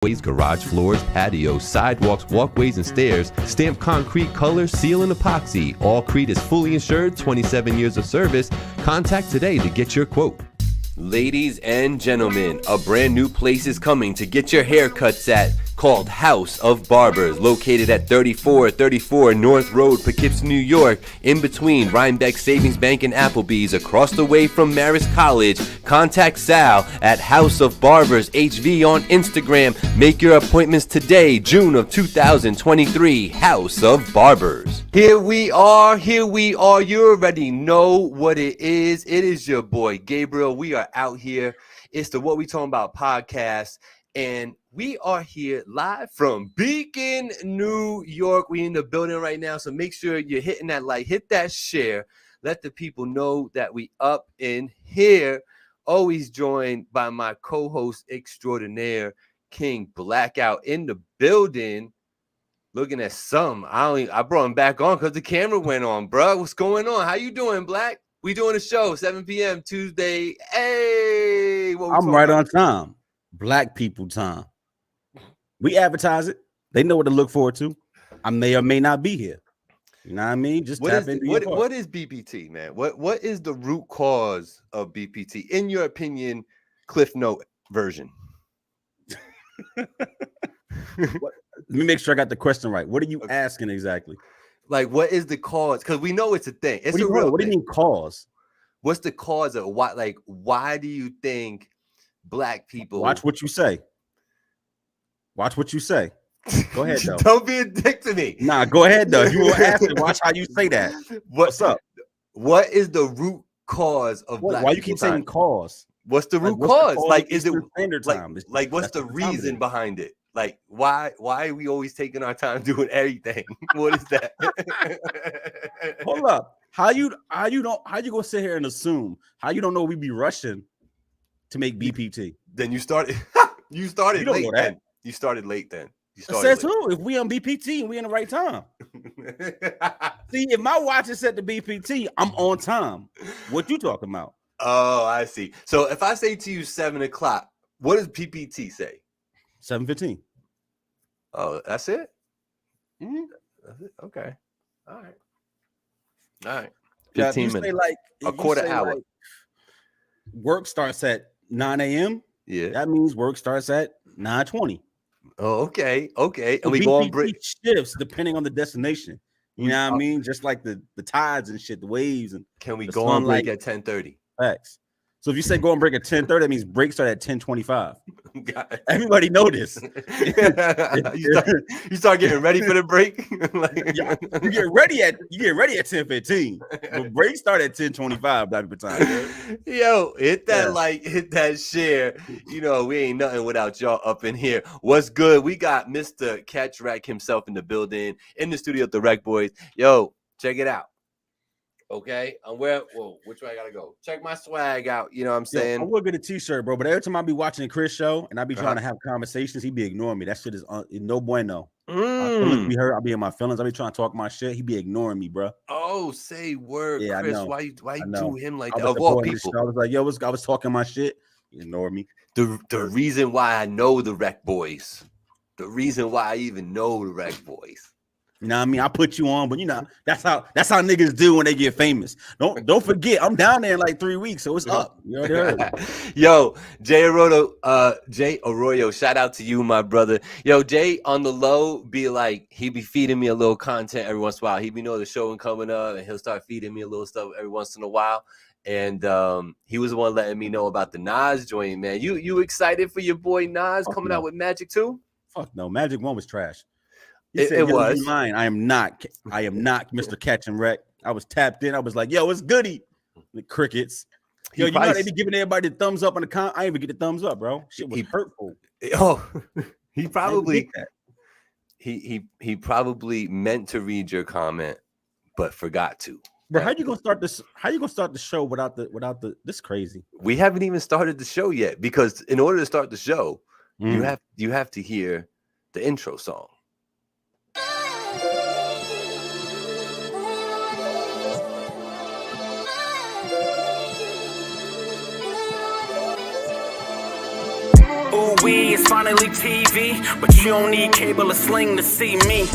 garage floors, patios, sidewalks, walkways, and stairs. Stamped concrete, color, seal, and epoxy. Allcrete is fully insured, 27 years of service. Contact today to get your quote. Ladies and gentlemen, a brand new place is coming to get your haircuts at, called House of Barbers, located at 3434 North Road, Poughkeepsie, New York, in between Rhinebeck Savings Bank and Applebee's, across the way from Marist College. Contact Sal at House of Barbers HV on Instagram. Make your appointments today, June of 2023, House of Barbers. Here we are. You already know what it is. It is your boy Gabriel. We are out here. It's the What We Talkin Bout podcast. And we are here live from Beacon, New York. We in the building right now, so make sure you're hitting that like, hit that share. Let the people know that we up in here. Always joined by my co-host extraordinaire, King Blackout, in the building. Looking at some. I brought him back on because the camera went on, bro. What's going on? How you doing, Black? We doing a show, 7 p.m. Tuesday. Hey, I'm right on time. Black people time. We advertise it. They know what to look forward to. I may or may not be here. You know what I mean? Just tap into what is BPT, man? What is the root cause of BPT, in your opinion? Cliff Note version. Let me make sure I got the question right. What are you asking exactly? Like, what is the cause? Because we know it's a thing. It's what do you mean cause? What's the cause of why? Like, why do you think Black people? Watch what you say. Watch what you say. Go ahead, though. Don't be a dick to me. Nah, go ahead, though. You will ask it. Watch how you say that. What's up? What is the root cause of Black? Why you keep saying cause? What's the root cause? Like, is it standard time? Like, what's the reason behind it? Like, why are we always taking our time doing everything? What is that? Hold up. How you gonna sit here and assume how you don't know we be rushing to make BPT? Then you started late. Then. You started late then. Says who? If we on BPT and we in the right time. See, if my watch is set to BPT, I'm on time. What you talking about? Oh, I see. So if I say to you 7 o'clock, what does PPT say? 7:15. Oh, that's it? Mm-hmm. That's it? Okay. All right. 15 minutes. Say like a quarter hour. Like work starts at 9 a.m. Yeah. That means work starts at 9:20. Oh, okay. So And we go on break. Shifts depending on the destination. You know what I mean? Just like the tides and shit, the waves. And can we go on break at 10:30? Facts. So if you say go on break at 10:30, that means break start at 10:25. Everybody know this. you start getting ready for the break. You get ready at 10:15. But break start at 10:25 type of time. Yo, hit that like, hit that share. You know, we ain't nothing without y'all up in here. What's good? We got Mr. Catch Wreck himself in the building, in the studio with the Wreck Boys. Yo, check it out. Okay, which way I gotta go? Check my swag out. You know what I'm saying? I would get a t-shirt, bro, but every time I be watching Chris show and I be trying to have conversations, he be ignoring me. That shit is no bueno. My feelings be hurt. I be in my feelings. I be trying to talk my shit. He be ignoring me, bro. Oh, say word, yeah, Chris. I know. Why you do him like that? Of all people, I was like, yo, I was talking my shit. He ignored me. The reason why I know the Wreck Boys, the reason why I even know the Wreck Boys. You know what I mean? I put you on, but you know, that's how niggas do when they get famous. Don't forget, I'm down there in like 3 weeks, so it's up. You know Yo, Jay Arroyo, shout out to you, my brother. Yo, Jay on the low be like, he be feeding me a little content every once in a while. He be know the show coming up, and he'll start feeding me a little stuff every once in a while. And he was the one letting me know about the Nas joint, man. You excited for your boy Nas coming out with Magic 2? Fuck no, Magic 1 was trash. It was mine. I am not Mr. Catch and Wreck. I was tapped in. I was like, yo, it's goody. The crickets. Yo, you know they be giving everybody the thumbs up on the comment. I didn't even get the thumbs up, bro. Shit was hurtful. Oh, he probably he probably meant to read your comment, but forgot to. Bro, how you gonna start this? How you gonna start the show without the? This crazy. We haven't even started the show yet, because in order to start the show, you have to hear the intro song. Ooh, we me, it's finally TV, but you don't need cable or sling to see me.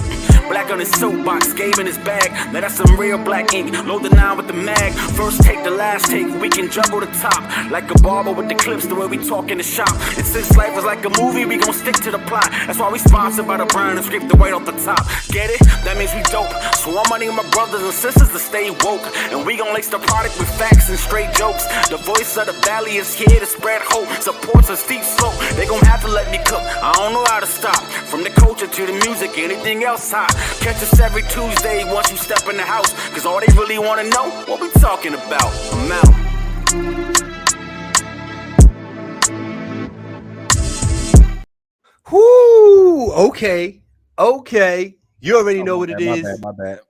Black on his soapbox, Gabe in his bag. Now that's some real black ink. Load the 9 with the mag. First take, the last take. We can juggle the top. Like a barber with the clips, the way we talk in the shop. And since life was like a movie, we gon' stick to the plot. That's why we sponsored by the brand and scrape the white off the top. Get it? That means we dope. So I'm money my brothers and sisters to stay woke. And we gon' lace the product with facts and straight jokes. The voice of the valley is here to spread hope. Supports a steep slope. They gon' have to let me cook. I don't know how to stop. From the culture to the music, anything else hot. Catch us every Tuesday once you step in the house. Cause all they really wanna know, what we talking about. I'm out. Whoo! Okay. You already know what it is. My bad.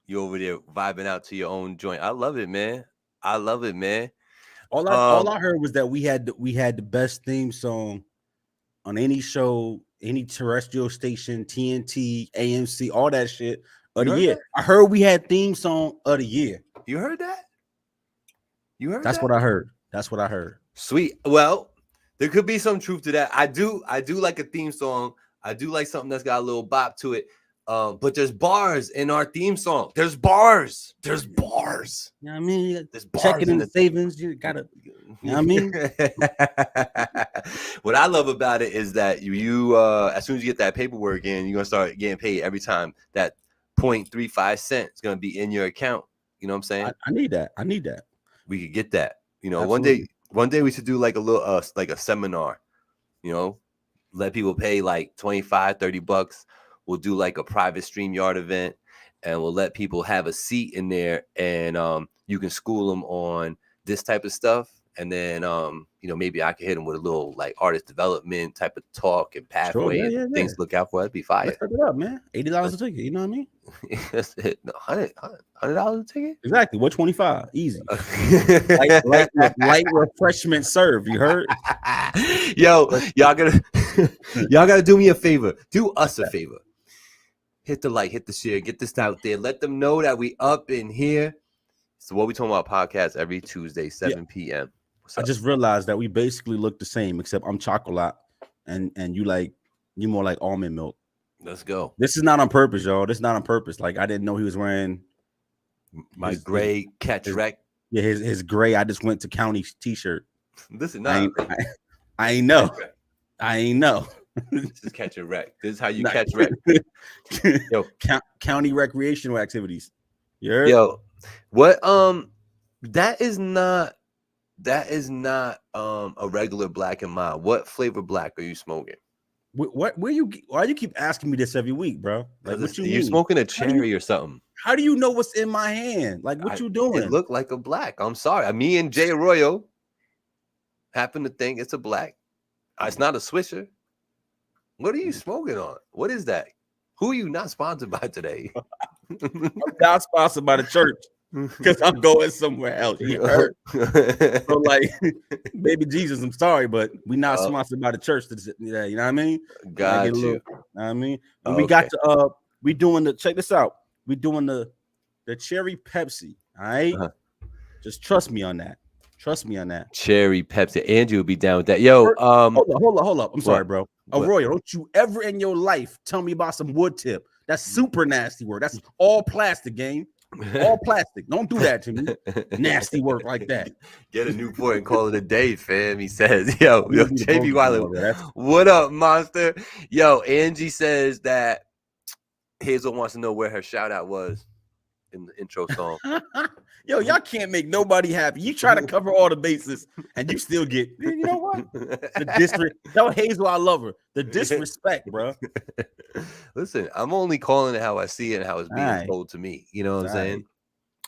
You over there vibing out to your own joint. I love it, man. All I heard was that we had the best theme song on any show, any terrestrial station, TNT, AMC, all that shit of the year. I heard we had theme song of the year. You heard that? That's what I heard. Sweet. Well, there could be some truth to that. I do like a theme song. I do like something that's got a little bop to it. But there's bars in our theme song. There's bars. You know what I mean? There's bars checking in the savings. You gotta, you know what I mean? What I love about it is that you as soon as you get that paperwork in, you're gonna start getting paid every time that 0.35 cents is gonna be in your account. You know what I'm saying? I need that. We could get that. You know, Absolutely. one day we should do like a little like a seminar, you know, let people pay like $25-$30. We'll do like a private StreamYard event, and we'll let people have a seat in there, and you can school them on this type of stuff. And then, you know, maybe I can hit them with a little like artist development type of talk and pathway and things to look out for. That'd be fire. Let's set it up, man. $80 a ticket. You know what I mean? $100 a ticket? Exactly. What 25? Easy. light refreshment served. You heard? Yo, y'all gotta do me a favor. Do us a favor. Hit the like, hit the share, get this out there. Let them know that we up in here. So what we talking about podcast every Tuesday, 7 p.m. I just realized that we basically look the same, except I'm chocolate and you more like almond milk. Let's go. This is not on purpose, y'all. This is not on purpose. Like I didn't know he was wearing my gray catch wreck. Yeah, his gray. I just went to county t-shirt. Listen, I ain't know. This is catch a wreck. This is how you catch wreck. Yo, county recreational activities. You heard? Yo, what that is not a regular black and mild. What flavor black are you smoking? Why you keep asking me this every week, bro? Like what you're smoking a cherry or something. How do you know what's in my hand? Like what you doing? It looked like a black. I'm sorry. Me and Jay Arroyo happen to think it's a black. It's not a Swisher. What are you smoking on? What is that? Who are you not sponsored by today? I'm not sponsored by the church because I'm going somewhere else. You heard? So like, baby Jesus, I'm sorry, but we not sponsored by the church. Yeah, you know what I mean? Got you. You know what I mean? And we got to we doing the check this out. We doing the cherry Pepsi. All right, just trust me on that. Cherry Pepsi. Andrew will be down with that. Yo, hold up. I'm sorry, bro. Arroyo, don't you ever in your life tell me about some wood tip. That's super nasty work. That's all plastic, game. All plastic. Don't do that to me. Nasty work like that. Get a Newport and call it a day, fam. He says, yo, JB Wiley, what up, monster? Yo, Angie says that Hazel wants to know where her shout out was in the intro song. Yo, y'all can't make nobody happy. You try to cover all the bases and you still get, you know what? The disrespect. Tell Hazel I love her. The disrespect, bro. Listen, I'm only calling it how I see it and how it's being told to me. You know what I'm saying?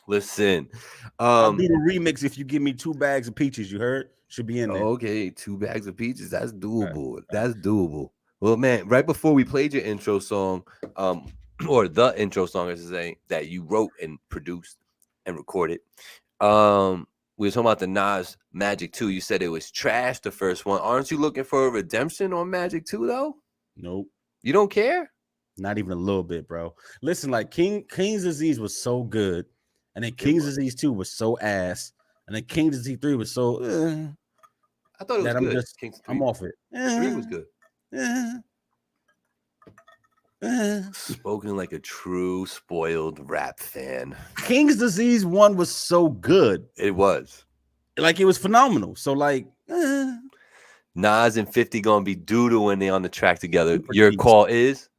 Listen. I'll do the remix if you give me 2 bags of peaches. You heard? Should be in there. Okay, 2 bags of peaches. That's doable. That's doable. Well, man, right before we played your intro song, or the intro song, I should say, that you wrote and produced and recorded. We were talking about the Nas Magic 2. You said it was trash, the first one. Aren't you looking for a redemption on Magic 2, though? Nope. You don't care? Not even a little bit, bro. Listen, like King's Disease was so good, and then King's Disease 2 was so ass, and then King's Disease 3 was so I thought it was good. Kingston 3. I'm off it. 3 was good. Spoken like a true spoiled rap fan. King's Disease 1 was so good. It was. Like, it was phenomenal. So, like, Nas and 50 gonna be doodle when they on the track together. Your call is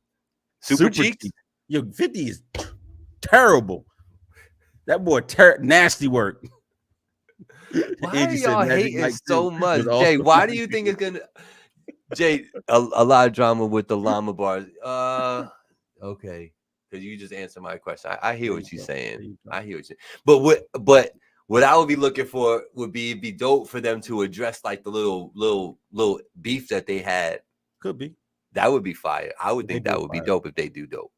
Super Cheeks? Yo, 50 is terrible. That boy, nasty work. Why are y'all hating so much? Jay, why do you think it's gonna... Jay, a lot of drama with the llama bars. Okay, because you just answered my question. I hear what you're saying. I hear what you're saying. But what I would be looking for would be dope for them to address like the little beef that they had. Could be. That would be fire. I would think that would be dope if they do dope.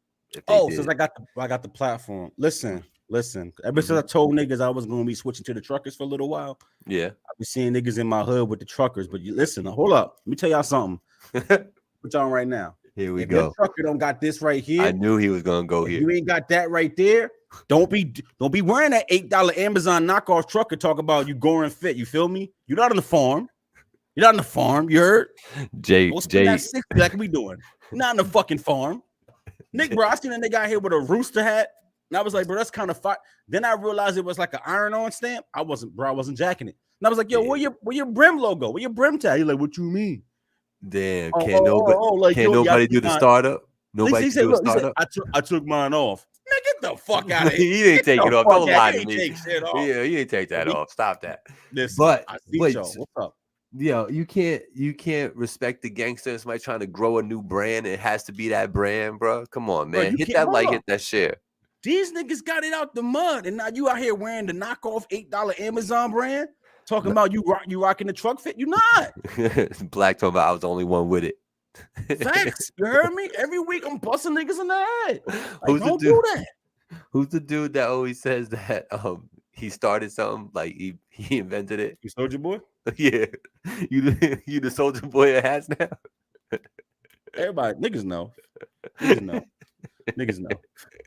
Since I got the platform. Listen. Ever since I told niggas I was gonna be switching to the truckers for a little while. Yeah. I've been seeing niggas in my hood with the truckers. But listen, hold up. Let me tell y'all something. Put y'all on right now. Here we if go. Your trucker don't got this right here. I knew he was gonna go here. You ain't got that right there. Don't be wearing that $8 Amazon knockoff trucker. Talk about you going fit. You feel me? You're not on the farm. You heard? Jay. That 60 like we doing. You're not on the fucking farm. Nick, bro, I seen a nigga out here with a rooster hat. And I was like, bro, that's kind of fire. Then I realized it was like an iron-on stamp. I wasn't jacking it. And I was like, yo, where your brim logo? Where your brim tag? He's like, what you mean? Damn, can't nobody do the startup? Nobody do the startup? I took mine off. Man, get the fuck out of here. He didn't take it off. Don't lie to me. Yeah, he didn't take that off. Stop that. Listen, but what's up? Yo, you can't respect the gangster. Somebody trying to grow a new brand. It has to be that brand, bro. Come on, man. Hit that like, hit that share. These niggas got it out the mud, and now you out here wearing the knockoff $8 Amazon brand, talking about you rocking the truck fit. You not. Black talking about I was the only one with it. Facts. You heard me? Every week I'm busting niggas in the head. Like, don't do that. Who's the dude that always says that he started something, like he invented it? You Soldier Boy? Yeah. You the Soldier Boy that has now? Everybody, niggas know. Niggas know.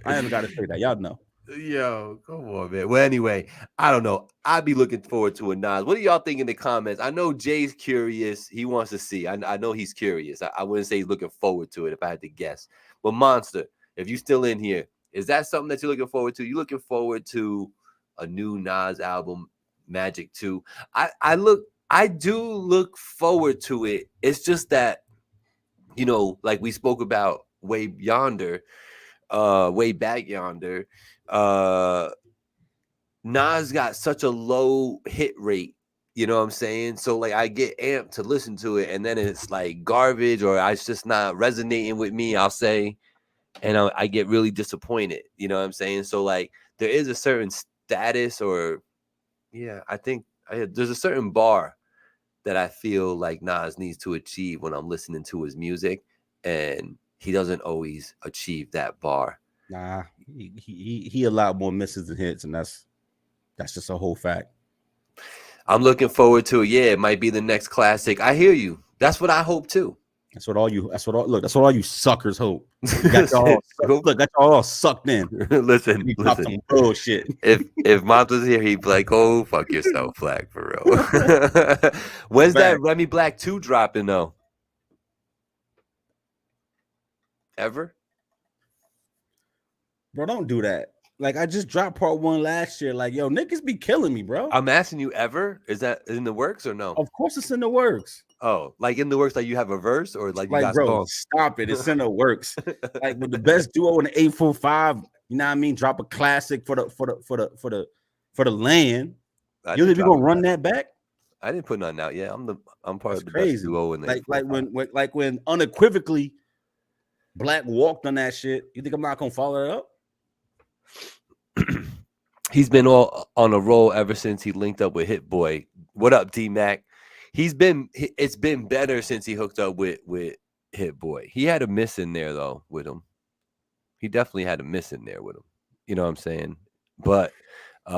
I haven't got to say that. Y'all know. Yo, come on, man. Well, anyway, I don't know. I'd be looking forward to a Nas. What do y'all think in the comments? I know Jay's curious. He wants to see. I know he's curious. I wouldn't say he's looking forward to it if I had to guess. But Monster, if you're still in here, is that something that you're looking forward to? You looking forward to a new Nas album, Magic 2? I do look forward to it. It's just that, you know, like we spoke about way back yonder, Nas got such a low hit rate, you know what I'm saying? So like I get amped to listen to it, and then it's like garbage, or it's just not resonating with me, I'll say, and I get really disappointed, you know what I'm saying? So like there is a certain status, or I think there's a certain bar that I feel like Nas needs to achieve when I'm listening to his music, and he doesn't always achieve that bar. Nah, he a lot more misses than hits, and that's just a whole fact. I'm looking forward to it. Yeah, it might be the next classic. I hear you. That's what I hope too. That's what all you suckers hope. Got y'all all sucked in. listen. Some bullshit. If Mont was here, he'd be like, "Oh, fuck yourself, Black, for real." When's that Remy Black 2 dropping though? Ever? Bro, don't do that. Like, I just dropped part 1 last year. Like, yo, niggas be killing me, bro. I'm asking you, ever? Is that in the works or no? Of course it's in the works. Oh, like in the works, like you have a verse, or like you got bro, songs? Stop it. It's in the works. Like with the best duo in the 845, you know what I mean? Drop a classic for the land. You think we gonna run that back? I didn't put nothing out. Yeah, I'm part of the crazy. Best duo in the when unequivocally Black walked on that shit. You think I'm not gonna follow it up? He's been all on a roll ever since he linked up with Hit Boy. What up, D-Mac? It's been better since he hooked up with Hit Boy. He had a miss in there though with him. He definitely had a miss in there with him. You know what I'm saying? But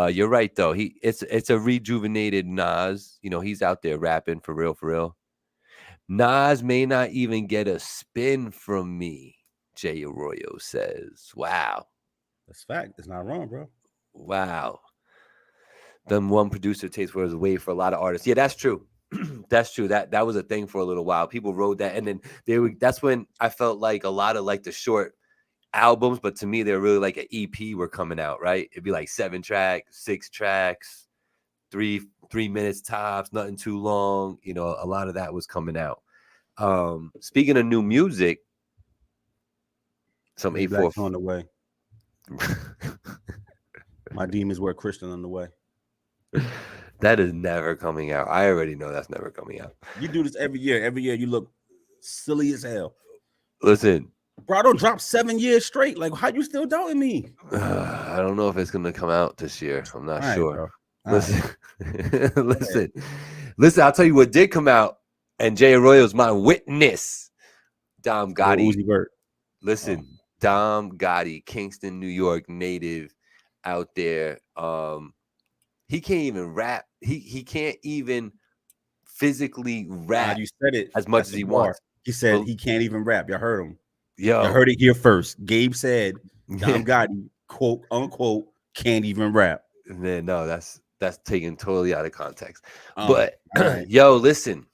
you're right though. It's a rejuvenated Nas. You know, he's out there rapping for real. Nas may not even get a spin from me, Jay Arroyo says. Wow. That's fact. It's not wrong, bro. Wow. Then one producer takes for his way for a lot of artists. Yeah, that's true. That's true. That was a thing for a little while. People wrote that, and then that's when I felt like a lot of like the short albums, but to me they're really like an EP were coming out, right? It'd be like 7 tracks, 6 tracks, 3 minutes tops, nothing too long. You know, a lot of that was coming out. Speaking of new music, some 844 on the way. My demons were Christian on the way. That is never coming out. I already know that's never coming out. You do this every year. Every year you look silly as hell. Listen, bro, I don't drop 7 years straight. Like, how you still doubting me? I don't know if it's gonna come out this year. I'm not sure. Listen, listen. I'll tell you what did come out, and Jay Arroyo's my witness. Dom Gotti. Listen, Dom Gotti, Kingston, New York native, out there. He can't even rap. He can't even physically rap. You said it as much as he wants. He said he can't even rap. Y'all heard him. Yo, you heard it here first. Gabe said Dom Gotti, quote unquote, can't even rap. Man, no, that's taken totally out of context. But right. Yo, listen.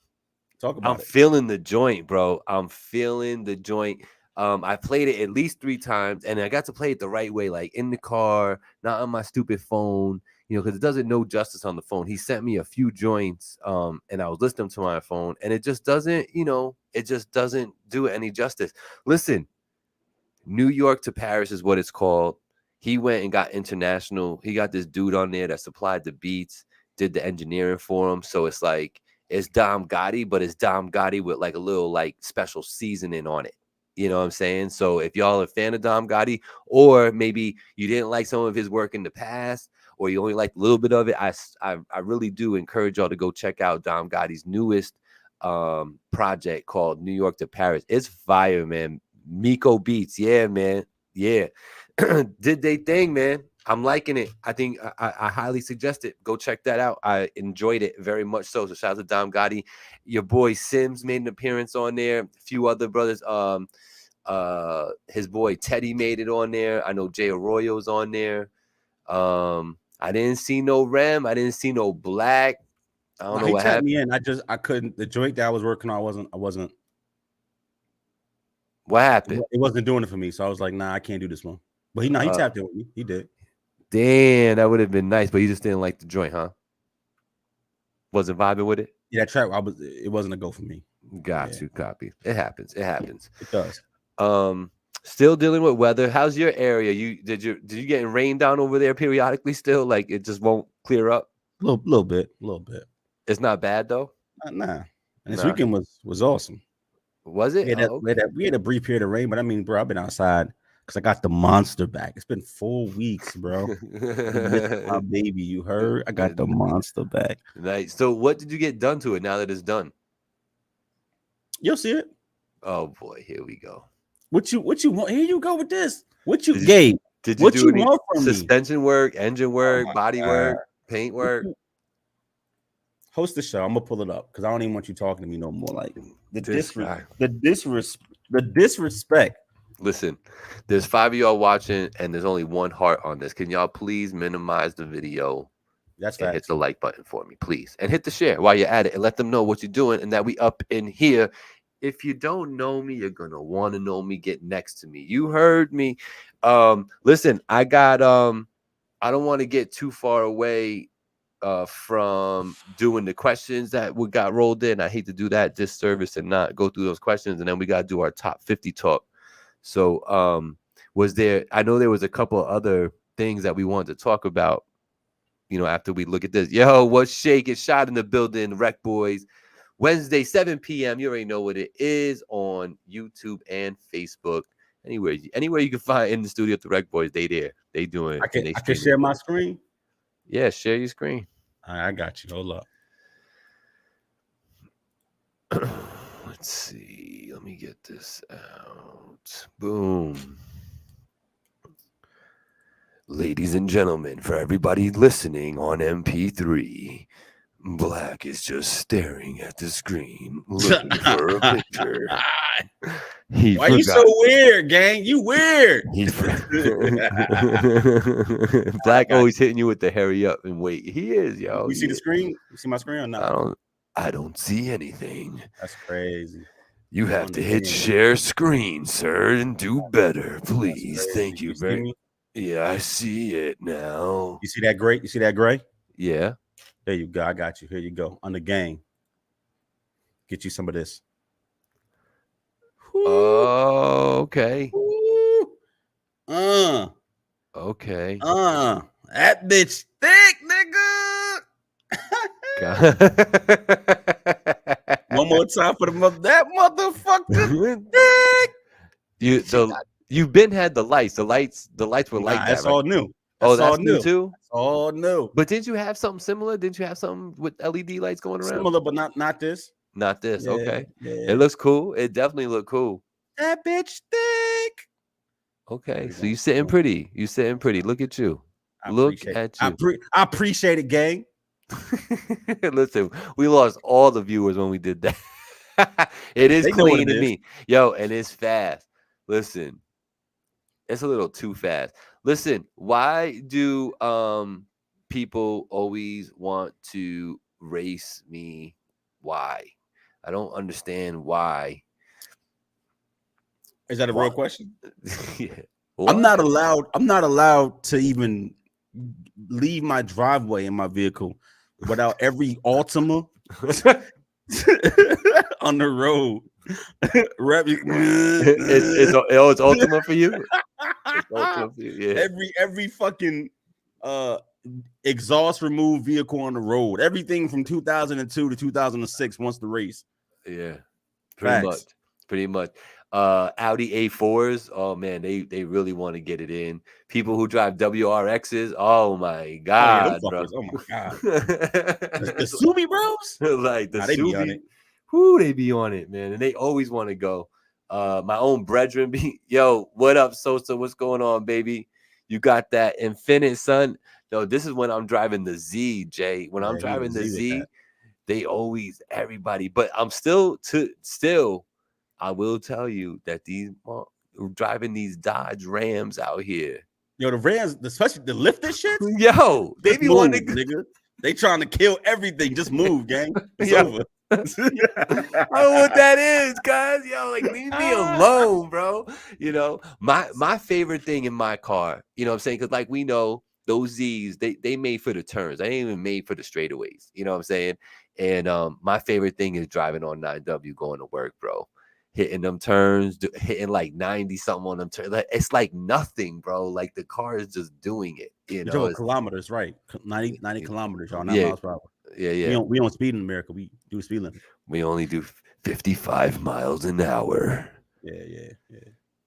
Talk about I'm feeling the joint, bro. I'm feeling the joint. I played it at least 3 times, and I got to play it the right way, like in the car, not on my stupid phone, you know, because it doesn't know justice on the phone. He sent me a few joints, and I was listening to my phone, and it just doesn't, you know, it just doesn't do it any justice. Listen, New York to Paris is what it's called. He went and got international. He got this dude on there that supplied the beats, did the engineering for him. So it's like, it's Dom Gotti, but it's Dom Gotti with like a little like special seasoning on it. You know what I'm saying? So if y'all are a fan of Dom Gotti, or maybe you didn't like some of his work in the past, or you only liked a little bit of it, I really do encourage y'all to go check out Dom Gotti's newest project called New York to Paris. It's fire, man. Miko Beats. Yeah, man. Yeah. Did they thing, man. I'm liking it. I think I highly suggest it. Go check that out. I enjoyed it very much so. So shout out to Dom Gotti. Your boy Sims made an appearance on there. A few other brothers. His boy Teddy made it on there. I know Jay Arroyo's on there. I didn't see no Rem. I didn't see no Black. I don't know what happened. Me in. I couldn't. The joint that I was working on, I wasn't. What happened? It wasn't doing it for me. So I was like, nah, I can't do this one. But he tapped in with me. He did. Damn, that would have been nice, but you just didn't like the joint, huh? Wasn't vibing with it? Yeah, that track, it wasn't a go for me. Got you, copy. It happens. It happens. It does. Still dealing with weather. How's your area? Did you get rain down over there periodically still? Like it just won't clear up? A little bit. It's not bad though? Nah. And this weekend was awesome. Was it? We had a brief period of rain, but I mean, bro, I've been outside because I got the monster back. It's been 4 weeks, bro. My baby, you heard? I got the monster back. Nice. So what did you get done to it now that it's done? You'll see it. Oh boy, here we go. What you want? Here you go with this. What you gave? Did you do any suspension work, engine work, body work, paint work? Host the show. I'm gonna pull it up because I don't even want you talking to me no more. Like the disrespect. Listen, there's 5 of y'all watching, and there's only 1 heart on this. Can y'all please minimize the video? That's and hit the like button for me, please, and hit the share while you're at it, and let them know what you're doing and that we up in here. If you don't know me, you're gonna want to know me. Get next to me. You heard me. Listen, I got I don't want to get too far away from doing the questions that we got rolled in. I hate to do that disservice and not go through those questions, and then we got to do our top 50 talk. So I know there was a couple of other things that we wanted to talk about, you know, after we look at this. Yo, what's shake? It's shot in the building, Rec Boys. Wednesday, 7 p.m. You already know what it is on YouTube and Facebook. Anywhere you can find in the studio at the Rec Boys, they there. They doing. I can share my screen. Yeah, share your screen. I got you. Hold up. Let's see. Let me get this out. Boom. Ladies and gentlemen, for everybody listening on MP3, Black is just staring at the screen looking for a picture. Why you so weird, gang? You weird. Black always hitting you with the hurry up and wait. He is, yo. You see the screen? You see my screen or not? I don't see anything. That's crazy. You have to hit share screen, sir, and do better, please. Thank you very much. Yeah, I see it now. You see that gray? You see that gray? Yeah. There you go. I got you. Here you go. On the game. Get you some of this. Oh, okay. Okay. Okay. That bitch thick, nigga. One more time for that motherfucker thick. You've been had the lights. The lights were like that. That's right? all new. That's all new too. That's all new. But didn't you have something similar? Didn't you have something with LED lights going around? Similar, but not this. Not this. Yeah, okay. Yeah. It looks cool. It definitely looked cool. That bitch thick. Okay, so you sitting pretty. You sitting pretty. Look at you. Look at you. I appreciate it, gang. Listen, we lost all the viewers when we did that. It is clean to me. Yo, and it's fast. Listen, it's a little too fast. Listen, why do people always want to race me? Why? I don't understand why. Is that a real question? Yeah. I'm not allowed to even leave my driveway in my vehicle without every Altima on the road. It's Ultima for you? It's Ultima for you. Yeah. Every fucking exhaust removed vehicle on the road. Everything from 2002 to 2006 wants to race. Yeah. Pretty much. Audi A4s, oh man, they really want to get it in. People who drive WRXs, oh my god, bro. Oh my god. the Subi bros? Like the Subi. Whoo, they be on it, man. And they always want to go. My own brethren be, yo, what up, Sosa? What's going on, baby? You got that Infinite, son? No, this is when I'm driving the Z, Jay. When I'm driving the Z, they always, everybody, but I'm still, I will tell you that these driving these Dodge Rams out here. Yo, the Rams, especially the lifted shit. Yo, they be wanting to, nigga. They trying to kill everything. Just move, gang. It's over. I don't know what that is, guys. Yo, like leave me alone, bro. You know, my favorite thing in my car, you know what I'm saying? Because like we know those Z's, they made for the turns. They ain't even made for the straightaways. You know what I'm saying? And my favorite thing is driving on 9W going to work, bro. Hitting them turns, hitting like 90 something on them turns. Like, it's like nothing, bro. Like the car is just doing it. You know, kilometers, right? 90 kilometers, y'all. 9 miles per hour. Yeah. We don't speed in America. We do speed limit. We only do 55 miles an hour. Yeah.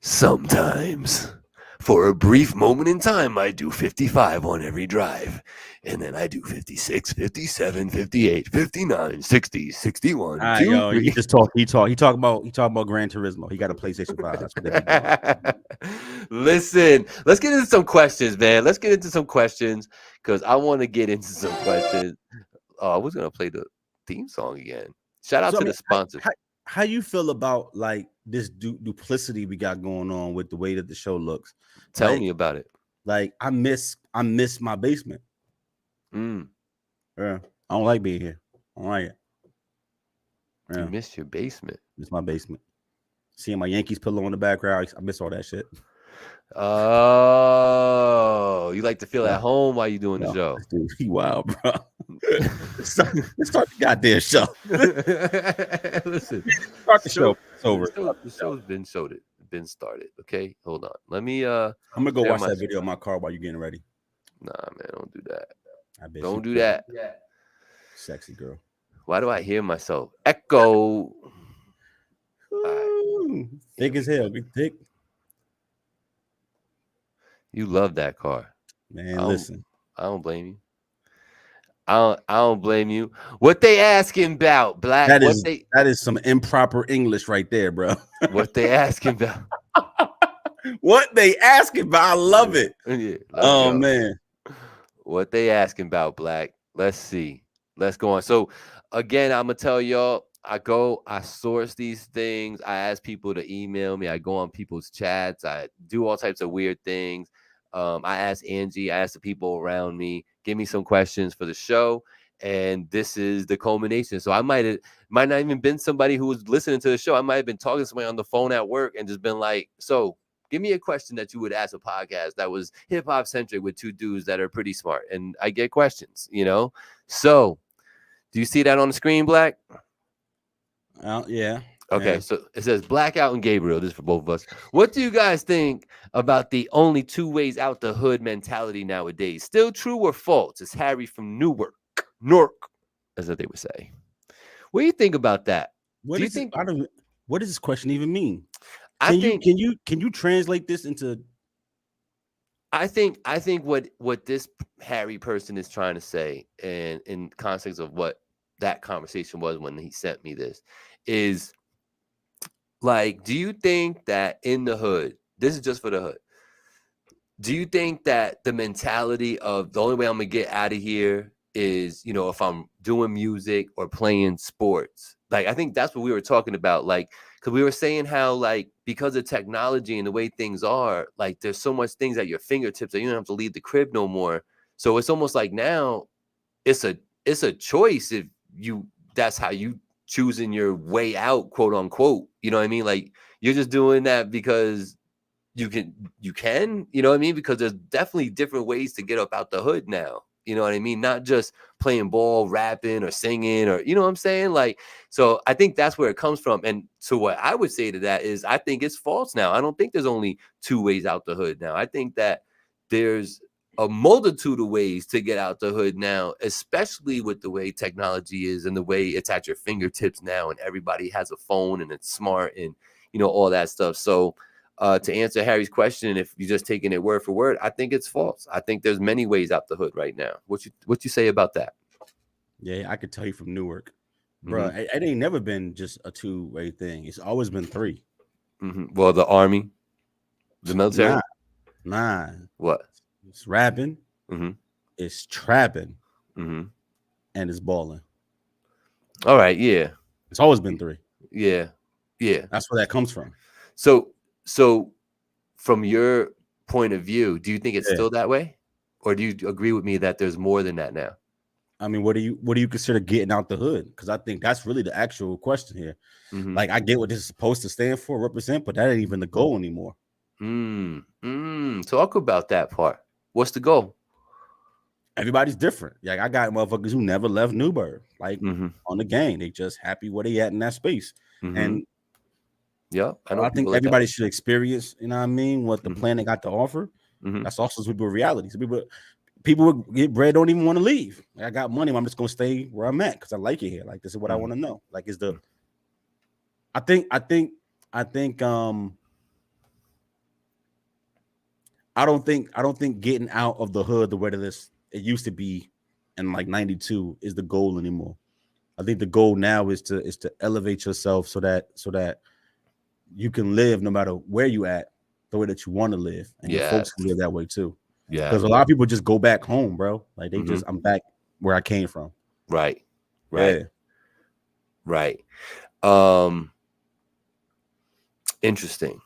Sometimes. For a brief moment in time, I do 55 on every drive. And then I do 56, 57, 58, 59, 60, 61. Yo, he just talk. He talk about Gran Turismo. He got a PlayStation 5. That's what Listen, let's get into some questions, man. Let's get into some questions because I want to get into some questions. Oh, I was gonna play the theme song again. Shout out to the sponsors. How you feel about like this duplicity we got going on with the way that the show looks? Tell me about it. Like I miss my basement. Yeah, I don't like being here. I don't like it. Yeah. You missed your basement. It's my basement. Seeing my Yankees pillow in the background, I miss all that shit. Oh, you like to feel at home while you doing the show? Dude, he wild, bro. Let's start the goddamn show. Listen, start the show. It's over. The show's been started. Okay, hold on. Let me. I'm gonna go watch that video in my car while you're getting ready. Nah, man, don't do that. I bet don't do that. Sexy girl. Why do I hear myself echo? Thick as hell. Big thick. You love that car, man. Listen, I don't blame you. I don't blame you. What they asking about, Black? That is some improper English right there, bro. What they asking about? What they asking about? I love it. Yeah, oh man. What they asking about, Black? Let's see. Let's go on. So again, I'm gonna tell y'all. I source these things. I ask people to email me. I go on people's chats. I do all types of weird things. I ask Angie. I ask the people around me. Give me some questions for the show, and this is the culmination. So I might not even been somebody who was listening to the show. I might have been talking to somebody on the phone at work and just been like, so give me a question that you would ask a podcast that was hip hop centric with two dudes that are pretty smart. And I get questions, So do you see that on the screen, Black? Yeah. Okay, yeah. So it says Blackout and Gabriel. This is for both of us. What do you guys think about the only two ways out the hood mentality nowadays? Still true or false? It's Harry from Newark, as they would say. What do you think about that? What does this question even mean? Can you translate this into? I think what this Harry person is trying to say, and in context of what that conversation was when he sent me this, is like, do you think that in the hood, this is just for the hood, do you think that the mentality of the only way I'm gonna get out of here is, if I'm doing music or playing sports? Like, I think that's what we were talking about. Like, because we were saying how, like, because of technology and the way things are, like, there's so much things at your fingertips that you don't have to leave the crib no more. So it's almost like now it's a choice if that's how you choosing your way out, quote unquote. You know what I mean? Like, you're just doing that because you can, you know what I mean? Because there's definitely different ways to get up out the hood now. You know what I mean? Not just playing ball, rapping, or singing, or, you know what I'm saying? Like, so I think that's where it comes from. And so what I would say to that is, I think it's false now. I don't think there's only two ways out the hood now. I think that there's a multitude of ways to get out the hood now, especially with the way technology is and the way it's at your fingertips now, and everybody has a phone and it's smart and, all that stuff. So to answer Harry's question, if you're just taking it word for word, I think it's false. I think there's many ways out the hood right now. What you say about that? Yeah, I could tell you from Newark, bro. It ain't never been just a two-way thing. It's always been three. Well, the army, the military, nah. What? It's rapping, it's trapping, and it's balling. All right, yeah. It's always been three. Yeah. That's where that comes from. So from your point of view, do you think it's still that way? Or do you agree with me that there's more than that now? I mean, what do you consider getting out the hood? Because I think that's really the actual question here. Like, I get what this is supposed to stand for, represent, but that ain't even the goal anymore. Talk about that part. What's the goal? Everybody's different. Like, I got motherfuckers who never left Newburgh, like on the game. They just happy where they at in that space. And yeah, I think everybody should experience, you know what I mean, what the planet got to offer. That's also some people's realities. People get bread, don't even want to leave. Like, I got money, I'm just gonna stay where I'm at because I like it here. Like, this is what I want to know. Like, is the I think I don't think getting out of the hood the way that it used to be in like 92 is the goal anymore. I think the goal now is to elevate yourself so that you can live no matter where you at the way that you want to live, and your folks can live that way too. Yeah, because a lot of people just go back home, bro. Like, they I'm back where I came from. Right. Interesting.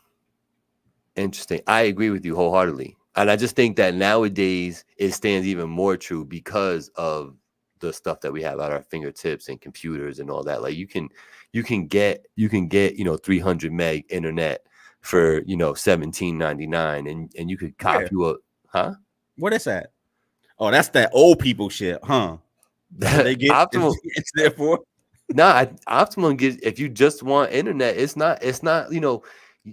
I agree with you wholeheartedly. And I just think that nowadays it stands even more true because of the stuff that we have at our fingertips and computers and all that. Like, you can get 300 meg internet for $17.99, and you could cop you a What is that? Oh, that's that old people shit, huh? They get Optimal. It's there for. Optimum gives, if you just want internet, it's not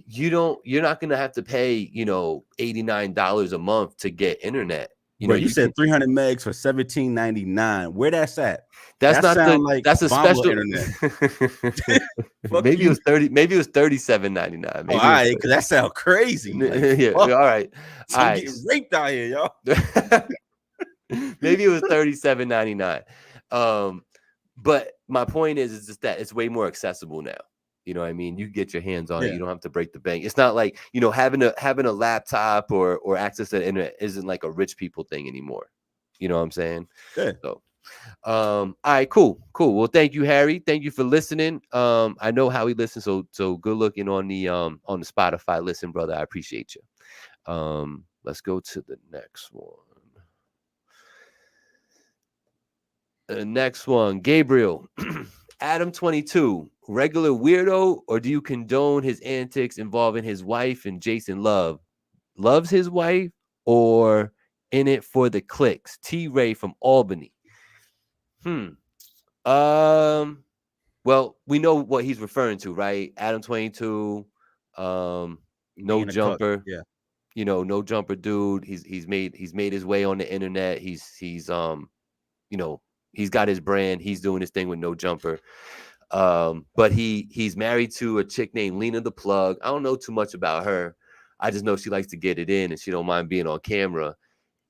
you're not gonna have to pay $89 a month to get internet. You said 300 megs for $17.99. Where that's at? That's a special internet. Maybe it was 30. Maybe it was $37.99. Maybe all right, because that sounds crazy. Like, yeah. All right. I'm getting raped out here, y'all. Maybe it was $37.99. But my point is just that it's way more accessible now. You know what I mean? You get your hands on it. You don't have to break the bank. It's not like, having a laptop or access to the internet isn't like a rich people thing anymore. You know what I'm saying? Yeah. So, all right, cool. Well, thank you, Harry. Thank you for listening. I know how he listens, so good looking on the Spotify listen, brother. I appreciate you. Let's go to the next one. Next one, Gabriel. Adam 22, regular weirdo, or do you condone his antics involving his wife and Jason Love? Loves his wife or in it for the clicks? T Ray from Albany. Well, we know what he's referring to, right? Adam 22, no jumper. Yeah. No jumper dude. He's made his way on the internet. He's he's got his brand. He's doing his thing with no jumper. But he's married to a chick named Lena the Plug. I don't know too much about her. I just know she likes to get it in and she don't mind being on camera.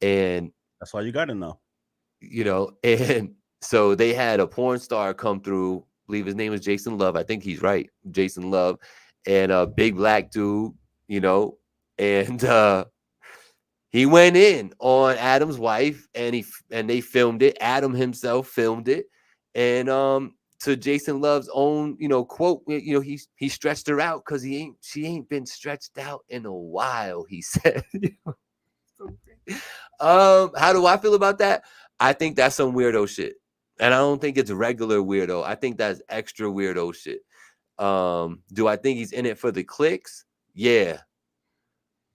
And that's all you got to know. And so they had a porn star come through. I believe his name is Jason Love. I think he's right. Jason Love. And a big black dude, and he went in on Adam's wife and they filmed it. Adam himself filmed it. And to Jason Love's own, quote, he stretched her out because she ain't been stretched out in a while, he said. How do I feel about that? I think that's some weirdo shit. And I don't think it's regular weirdo. I think that's extra weirdo shit. Do I think he's in it for the clicks? Yeah.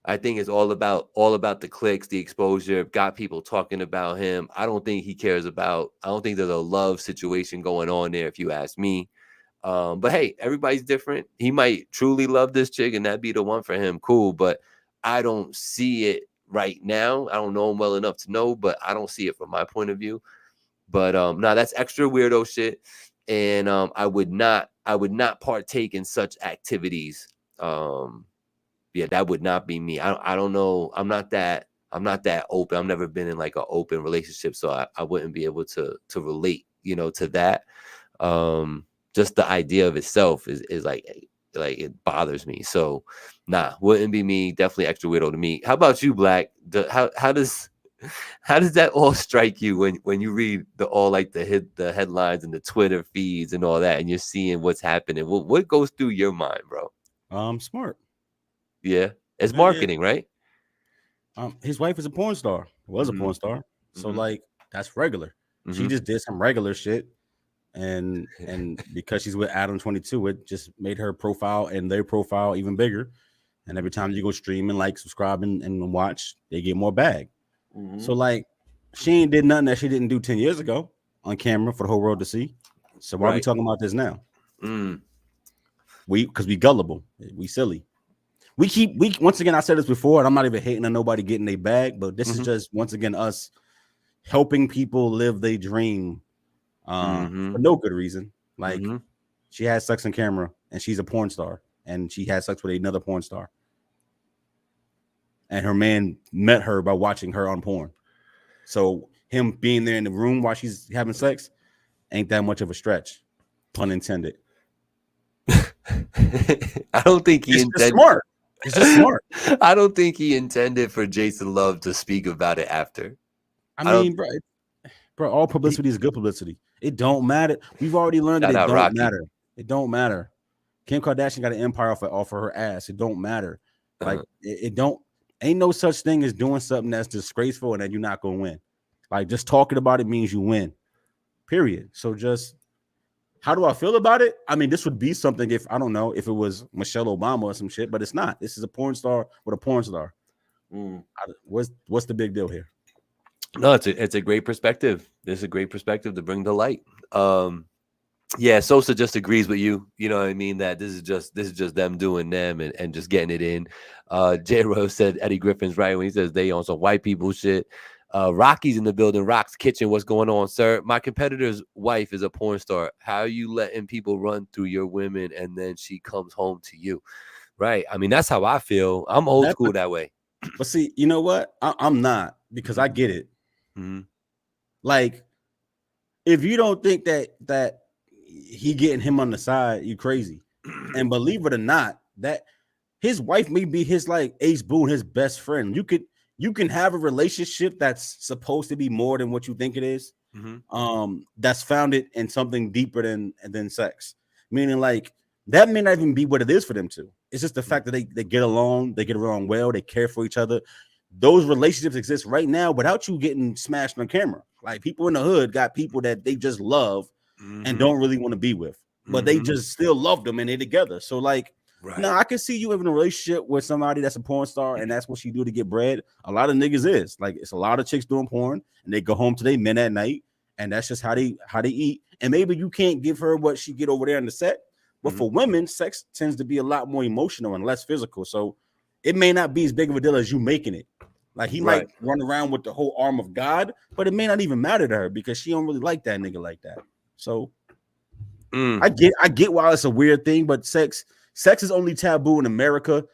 I think it's all about the clicks, the exposure, got people talking about him. I don't think there's a love situation going on there, if you ask me. But hey, everybody's different. He might truly love this chick and that'd be the one for him. Cool. But I don't see it right now. I don't know him well enough to know, but I don't see it from my point of view. But no, that's extra weirdo shit. And I would not partake in such activities. Yeah, that would not be me. I don't know. I'm not that open. I've never been in like an open relationship, so I wouldn't be able to relate, to that. Just the idea of itself is like it bothers me. So nah, wouldn't be me. Definitely extra weirdo to me. How about you, Black? How does that all strike you when you read the headlines and the Twitter feeds and all that, and you're seeing what's happening? What goes through your mind, bro? Smart. Yeah, it's marketing, right? His wife is a porn star. Was a porn star. So like that's regular. She just did some regular shit. And because she's with Adam 22, it just made her profile and their profile even bigger. And every time you go stream and like, subscribe and watch, they get more bag. So like she ain't did nothing that she didn't do 10 years ago on camera for the whole world to see. So why are we talking about this now? Because we gullible. We silly. We once again, I said this before, and I'm not even hating on nobody getting their bag, but this is just once again us helping people live their dream for no good reason. Like she has sex on camera and she's a porn star and she had sex with another porn star. And her man met her by watching her on porn. So him being there in the room while she's having sex ain't that much of a stretch, pun intended. I don't think he intended. Smart. It's just smart. I don't think he intended for Jason Love to speak about it after. I mean, bro, all publicity is good publicity. It don't matter. We've already learned that it don't matter. It don't matter. Kim Kardashian got an empire off of her ass. It don't matter. Like it don't. Ain't no such thing as doing something that's disgraceful and that you're not gonna win. Like just talking about it means you win. Period. So just. How do I feel about it? I mean, this would be something if I don't know if it was Michelle Obama or some shit, but it's not. This is a porn star with a porn star. What's the big deal here? No, it's a great perspective. It's a great perspective to bring to light. Yeah, Sosa just agrees with you. You know what I mean? That this is just them doing them and just getting it in. J Rose said Eddie Griffin's right when he says they on some white people shit. Rocky's in the building. Rock's Kitchen. What's going on, sir? My competitor's wife is a porn star. How are you letting people run through your women and then she comes home to you? Right. I mean, that's how I feel. I'm old school that way. But see, you know what? I'm not, because I get it. Like, if you don't think that he getting him on the side, you crazy. And believe it or not, that his wife may be his like ace boon, his best friend. You can have a relationship that's supposed to be more than what you think it is. That's founded in something deeper than sex. Meaning like that may not even be what it is for them two. It's just the fact that they get along well, they care for each other. those relationships exist right now without you getting smashed on camera. Like people in the hood got people that they just love and don't really want to be with, but they just still love them and they're together. So like, no, I can see you having a relationship with somebody that's a porn star and that's what she do to get bread. A lot of niggas is like, it's a lot of chicks doing porn and they go home to their men at night and that's just how they eat. And maybe you can't give her what she get over there in the set, but for women, sex tends to be a lot more emotional and less physical. So it may not be as big of a deal as you making it. Like he might run around with the whole arm of God, but it may not even matter to her because she don't really like that nigga like that. So I get why it's a weird thing, but sex is only taboo in America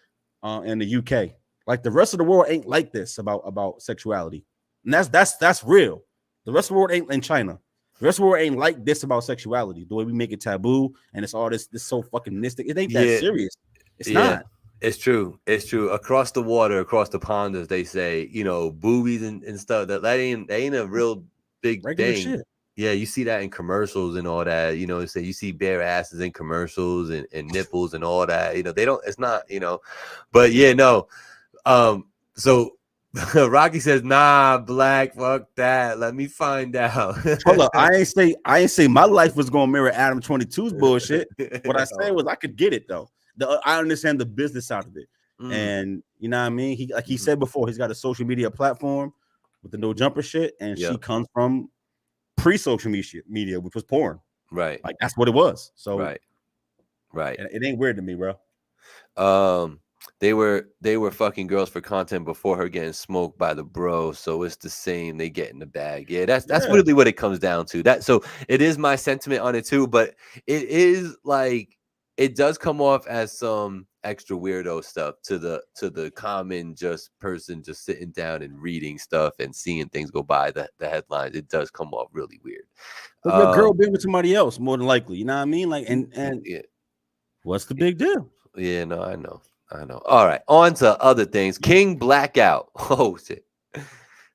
and the UK. Like the rest of the world ain't like this about sexuality. And that's real. The rest of the world ain't in China. The rest of the world ain't like this about sexuality. The way we make it taboo and it's all this so fucking mystic. It ain't that serious. It's not. It's true. It's true. Across the water, across the pond, as they say, you know, boobies and stuff. That ain't a real big regular thing. Shit. Yeah, you see that in commercials and all that. You know, say you see bare asses in commercials and nipples and all that. You know, they don't. It's not. You know, but yeah, no. So Rocky says, "Nah, Black, fuck that. Let me find out." Hold up, I ain't say my life was gonna mirror Adam 22's bullshit. What I said was I could get it though. I understand the business out of it, and you know what I mean. He said before, he's got a social media platform with the no jumper shit, and she comes from pre-social media, which was porn. Right, like that's what it was. So right. It ain't weird to me, bro. They were fucking girls for content before her getting smoked by the bro, so it's the same. They get in the bag. Yeah, that's really what it comes down to. That so it is my sentiment on it too, but it is like. It does come off as some extra weirdo stuff to the common just person just sitting down and reading stuff and seeing things go by the headlines. It does come off really weird. But your girl been with somebody else more than likely. You know what I mean? Like and yeah. What's the big deal? Yeah, no, I know. All right, on to other things. King Blackout. Oh shit.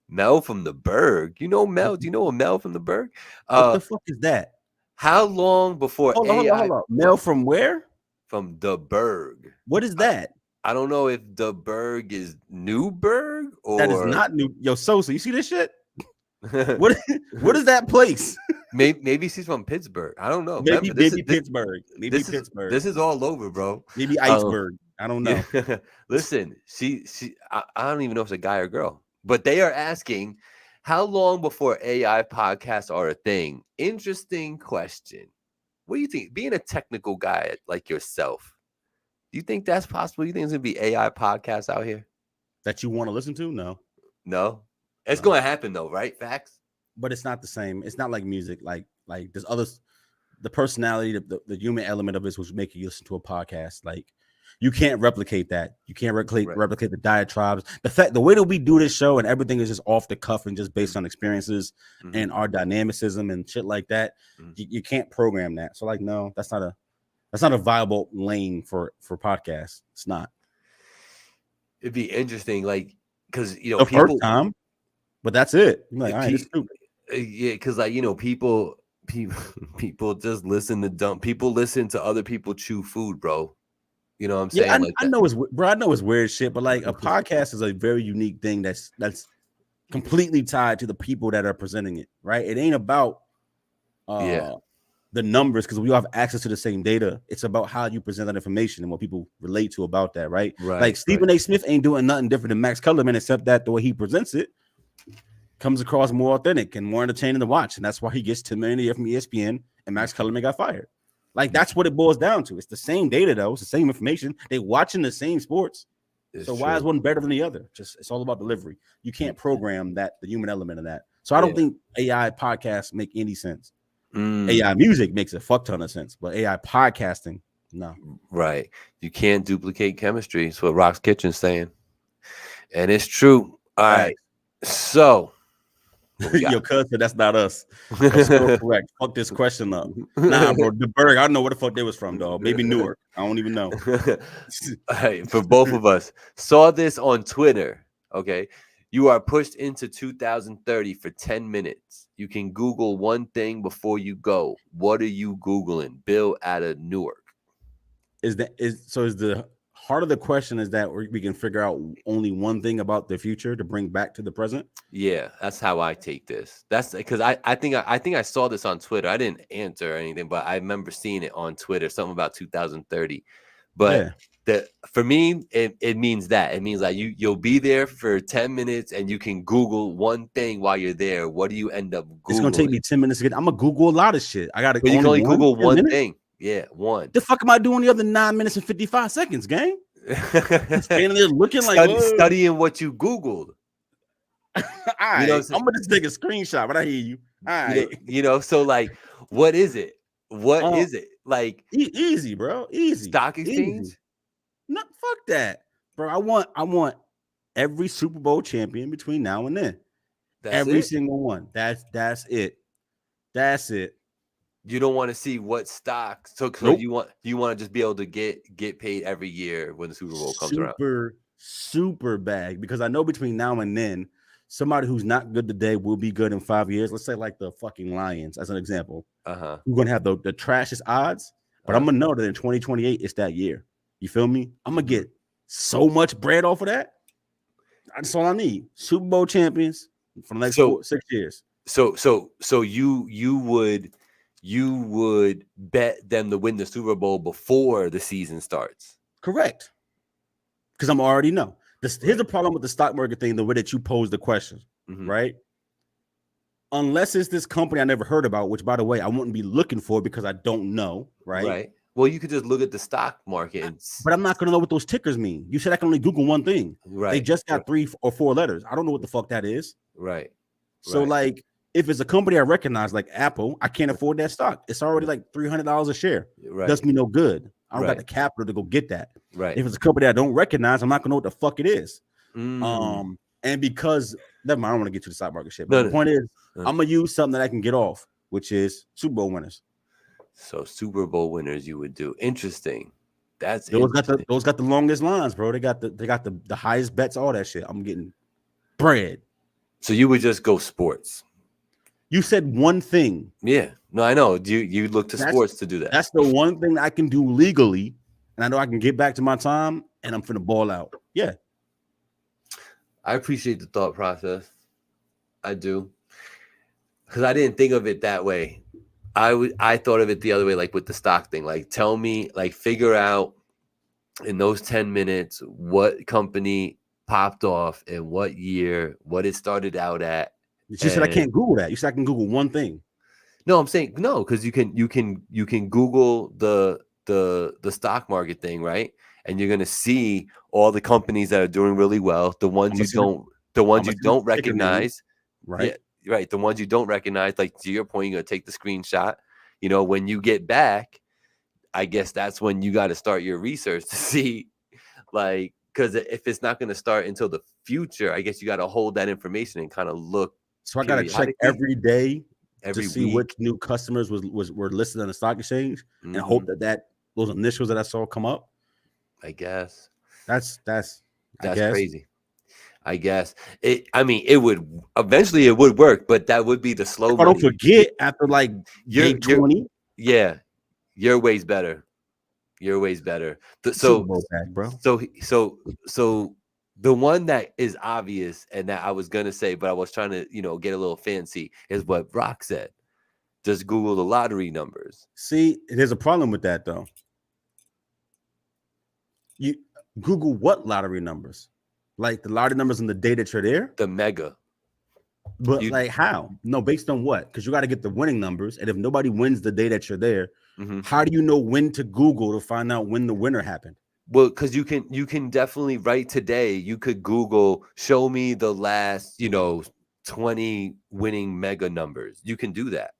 Mel from the Berg. You know Mel? Do you know a Mel from the Berg? What the fuck is that? How long before AI? Hold on. Mel from where? From the Berg. What is that? I don't know if the Berg is Newburgh or that is not new. Yo, Sosa, you see this shit? What is that place? Maybe she's from Pittsburgh. I don't know. Maybe Pittsburgh. Maybe Pittsburgh. This is all over, bro. Maybe iceberg. I don't know. Yeah. Listen, I don't even know if it's a guy or girl, but they are asking. How long before AI podcasts are a thing? Interesting question. What do you think? Being a technical guy like yourself, do you think that's possible? You think there's going to be AI podcasts out here? That you want to listen to? No. It's going to happen though, right? Facts? But it's not the same. It's not like music. Like there's others. The personality, the human element of it was making you listen to a podcast. Like, you can't replicate that. You can't replicate the diatribes. The way that we do this show and everything is just off the cuff and just based on experiences and our dynamicism and shit like that. You can't program that. So like, no, that's not a viable lane for podcasts. It's not. It'd be interesting, like, because the first time, but that's it. I'm like, all right, it's stupid. Yeah, because like people just listen to dumb. People listen to other people chew food, bro. You know what I'm saying? Yeah, I know it's weird shit, but like a podcast is a very unique thing that's completely tied to the people that are presenting it, right? It ain't about the numbers because we all have access to the same data. It's about how you present that information and what people relate to about that, right? Like Stephen A. Smith ain't doing nothing different than Max Kellerman, except that the way he presents it comes across more authentic and more entertaining to watch, and that's why he gets $10 million a year from ESPN and Max Kellerman got fired. Like, that's what it boils down to. It's the same data, though. It's the same information. They watching the same sports. So why is one better than the other? It's all about delivery. You can't program the human element of that. So I don't think AI podcasts make any sense. AI music makes a fuck ton of sense, but AI podcasting, no. Right. You can't duplicate chemistry. That's what Rock's Kitchen's saying. And it's true. All right. So your cousin, that's not us. That's so correct. Fuck this question up. Nah, bro. The Berg, I don't know where the fuck they was from, dog. Maybe Newark. I don't even know. Hey, for both of us, saw this on Twitter. Okay. You are pushed into 2030 for 10 minutes. You can Google one thing before you go. What are you Googling? Bill out of Newark. Is the part of the question is that we can figure out only one thing about the future to bring back to the present. Yeah, that's how I take this. That's because I think I saw this on Twitter. I didn't answer or anything, but I remember seeing it on Twitter, something about 2030. But for me, it means that. It means like you'll be there for 10 minutes and you can Google one thing while you're there. What do you end up Googling? It's gonna take me 10 minutes to get. I'm gonna Google a lot of shit. I gotta. But you can only Google one thing. Yeah, one. The fuck am I doing the other 9 minutes and 55 seconds, gang? Standing there looking like studying what you Googled. All right, you know, I'm gonna just take a screenshot, but I hear you. All right, you know, so like, what is it? What is it? Like easy, bro. Easy. Stock exchange? Easy. No, fuck that, bro. I want every Super Bowl champion between now and then. Every single one. That's it. That's it. You don't want to see what stock. So nope. you want to just be able to get paid every year when the Super Bowl comes around. Super bag, because I know between now and then, somebody who's not good today will be good in 5 years. Let's say like the fucking Lions, as an example. We're gonna have the trashiest odds, but I'm gonna know that in 2028 it's that year. You feel me? I'm gonna get so much bread off of that. That's all I need. Super Bowl champions for the next 6 years. So you would bet them to win the Super Bowl before the season starts. Correct. Because I'm already know. Here's the problem with the stock market thing, the way that you pose the question, right? Unless it's this company I never heard about, which, by the way, I wouldn't be looking for because I don't know, right? Right. Well, you could just look at the stock market. But I'm not going to know what those tickers mean. You said I can only Google one thing. Right. They just got 3 or 4 letters. I don't know what the fuck that is. Right. So, like, if it's a company I recognize, like Apple, I can't afford that stock. It's already like $300 a share. Right. Does me no good. I don't got the capital to go get that. Right. If it's a company I don't recognize, I'm not gonna know what the fuck it is. And because never mind, I don't want to get to the stock market shit. But the point is, I'm gonna use something that I can get off, which is Super Bowl winners. So Super Bowl winners, you would do. Interesting. That's those got the longest lines, bro. They got the highest bets, all that shit. I'm getting bread. So you would just go sports. You said one thing. Yeah. No, I know. You look to sports to do that. That's the one thing I can do legally, and I know I can get back to my time, and I'm finna ball out. Yeah. I appreciate the thought process. I do. Because I didn't think of it that way. I thought of it the other way, like with the stock thing. Like, tell me, like, figure out in those 10 minutes what company popped off in what year, what it started out at. You said I can't Google that. You said I can Google one thing. No, I'm saying no, because you can Google the stock market thing, right? And you're gonna see all the companies that are doing really well, the ones you don't recognize, right? Yeah, right. The ones you don't recognize, like to your point, you're gonna take the screenshot. You know, when you get back, I guess that's when you got to start your research to see, like, because if it's not gonna start until the future, I guess you got to hold that information and kind of look. So I got to check every day to see week. which new customers were listed on the stock exchange and hope that those initials that I saw come up. I guess that's crazy. I guess it would eventually work, but that would be the slow. If I don't forget after like day 20. Yeah, your way's better. Your way's better. So the one that is obvious and that I was gonna say, but I was trying to, get a little fancy, is what Brock said. Just Google the lottery numbers. See, there's a problem with that though. You Google what lottery numbers? Like the lottery numbers in the day that you're there? The mega. But like how? No, based on what? Because you got to get the winning numbers. And if nobody wins the day that you're there, how do you know when to Google to find out when the winner happened? Well, because you can definitely right today. You could Google, show me the last 20 winning mega numbers. You can do that.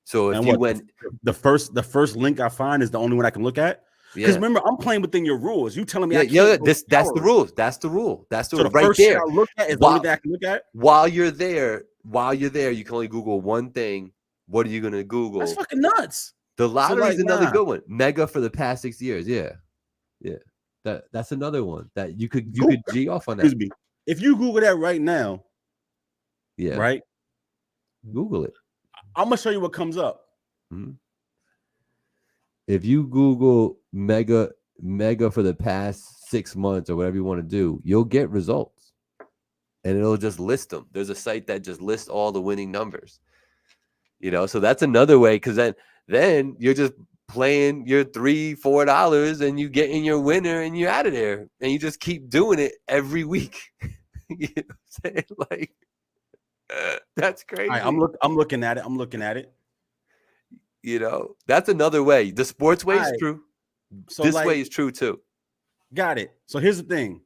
So if you went the first link I find is the only one I can look at. Because remember, I'm playing within your rules. You telling me that's the rules. That's the rule. That's the so right first there. I look at is the only thing I can look at. While you're there, you can only Google one thing. What are you gonna Google? That's fucking nuts. The lottery is another good one. Mega for the past 6 years. Yeah. That's another one that you could G off on that. Excuse me. If you Google that right now, right? Google it. I'm gonna show you what comes up. If you Google mega Mega for the past 6 months or whatever you want to do, you'll get results. And it'll just list them. There's a site that just lists all the winning numbers. So that's another way, because then you're just playing your $3-4 and you get in your winner and you're out of there. And you just keep doing it every week. You know what I'm saying? Like, that's crazy. Right, I'm looking at it. That's another way. The sports way is true. So this way is true too. Got it. So here's the thing.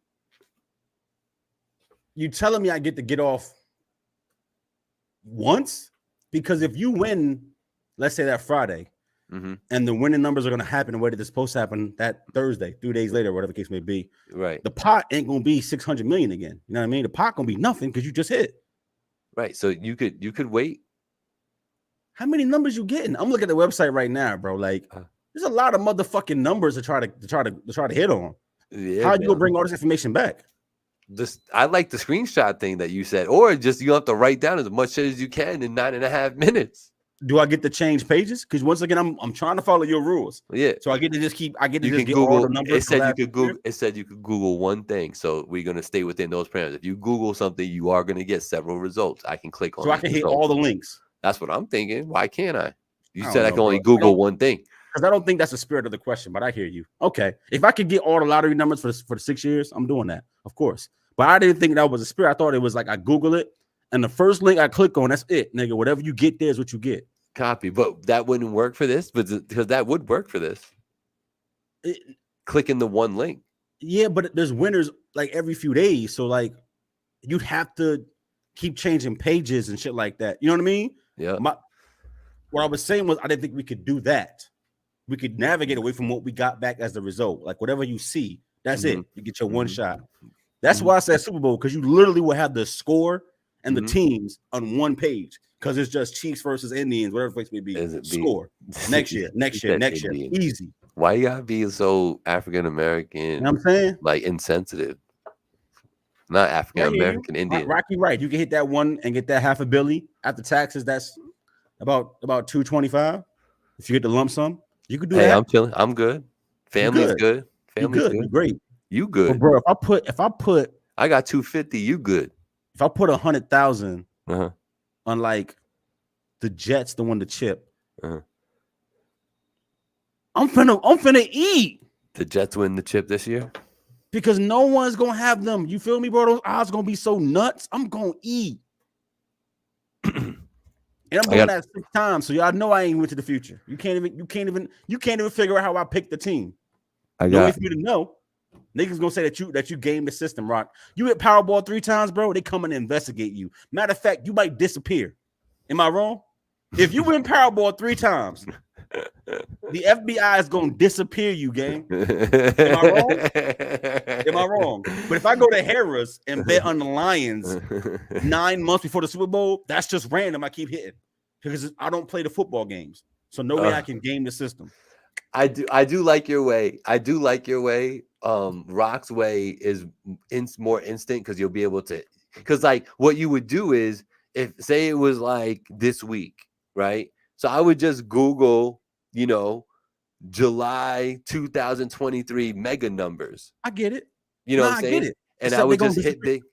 You telling me I get to get off once? Because if you win, let's say that Friday, and the winning numbers are going to happen the way that they're supposed to happen that Thursday, 3 days later, whatever the case may be. Right. The pot ain't going to be 600 million again. You know what I mean? The pot going to be nothing because you just hit. Right. So you could wait. How many numbers you getting? I'm looking at the website right now, bro. Like, there's a lot of motherfucking numbers to try to hit on. Yeah, how you gonna bring all this information back? I like the screenshot thing that you said, or just you have to write down as much as you can in 9.5 minutes. Do I get to change pages? Because once again, I'm trying to follow your rules. Yeah. So I get to just get Google all the numbers. It said you could Google one thing. So we're gonna stay within those parameters. If you Google something, you are gonna get several results. I can click on. So I can hit all the links. That's what I'm thinking. Why can't I? You said I can only Google one thing. Because I don't think that's the spirit of the question, but I hear you. Okay. If I could get all the lottery numbers for the 6 years, I'm doing that, of course. But I didn't think that was a spirit. I thought it was like I Google it, and the first link I click on, that's it, nigga. Whatever you get there is what you get. Copy. But that wouldn't work for this, because that would work for this. Clicking the one link. Yeah, but there's winners like every few days. So like you'd have to keep changing pages and shit like that. You know what I mean? Yeah. What I was saying was I didn't think we could do that. We could navigate away from what we got back as the result. Like whatever you see, that's it. You get your one shot. That's why I said Super Bowl, because you literally will have the score and the teams on one page, because it's just Chiefs versus Indians, whatever the case may be. Score next year. Easy. Why you gotta be so African American? You know what I'm saying? Like insensitive. Not African American, Indian. Rocky, right? You can hit that one and get that half a billy after taxes. That's about $225. If you get the lump sum, you could do that. Hey, I'm chilling. I'm good. Family's good. Family's good. You're great. You good, but bro? If I put, I got 250. You good? If I put 100,000 on like the Jets to win the chip, I'm finna eat. The Jets win the chip this year because no one's gonna have them. You feel me, bro? Those odds gonna be so nuts. I'm gonna eat. And I'm doing that 6 times, so y'all know I ain't went to the future. You can't even figure out how I picked the team. No way for you to know. Niggas gonna say that you game the system, Rock. You hit Powerball 3 times, bro. They come and investigate you. Matter of fact, you might disappear. Am I wrong? If you win Powerball 3 times, the FBI is gonna disappear you, gang. Am I wrong? Am I wrong? But if I go to Harrah's and bet on the Lions 9 months before the Super Bowl, that's just random. I keep hitting because I don't play the football games, so no way I can game the system. I do like your way. Rock's way is more instant, because you'll be able to, because like what you would do is, if say it was like this week, right? So I would just Google, July 2023 mega numbers. I get it. You know what I'm saying? I get it. And I would just hit big.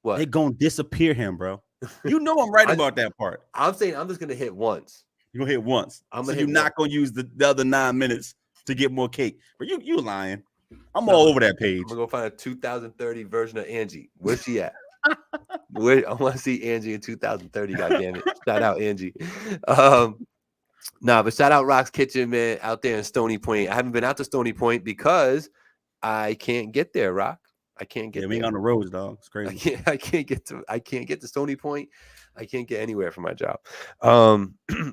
What? They gonna disappear him, bro. You know I'm right about that part. I'm saying I'm just gonna hit once. You're gonna hit once. You're not gonna use the other 9 minutes to get more cake. But you lying. I'm all over that page. I'm gonna go find a 2030 version of Angie. Where's she at? I want to see Angie in 2030. God damn it! Shout out Angie. But shout out Rock's Kitchen, man, out there in Stony Point. I haven't been out to Stony Point because I can't get there, Rock. I can't get. We ain't on the roads, dog. It's crazy. I can't get to Stony Point. I can't get anywhere for my job.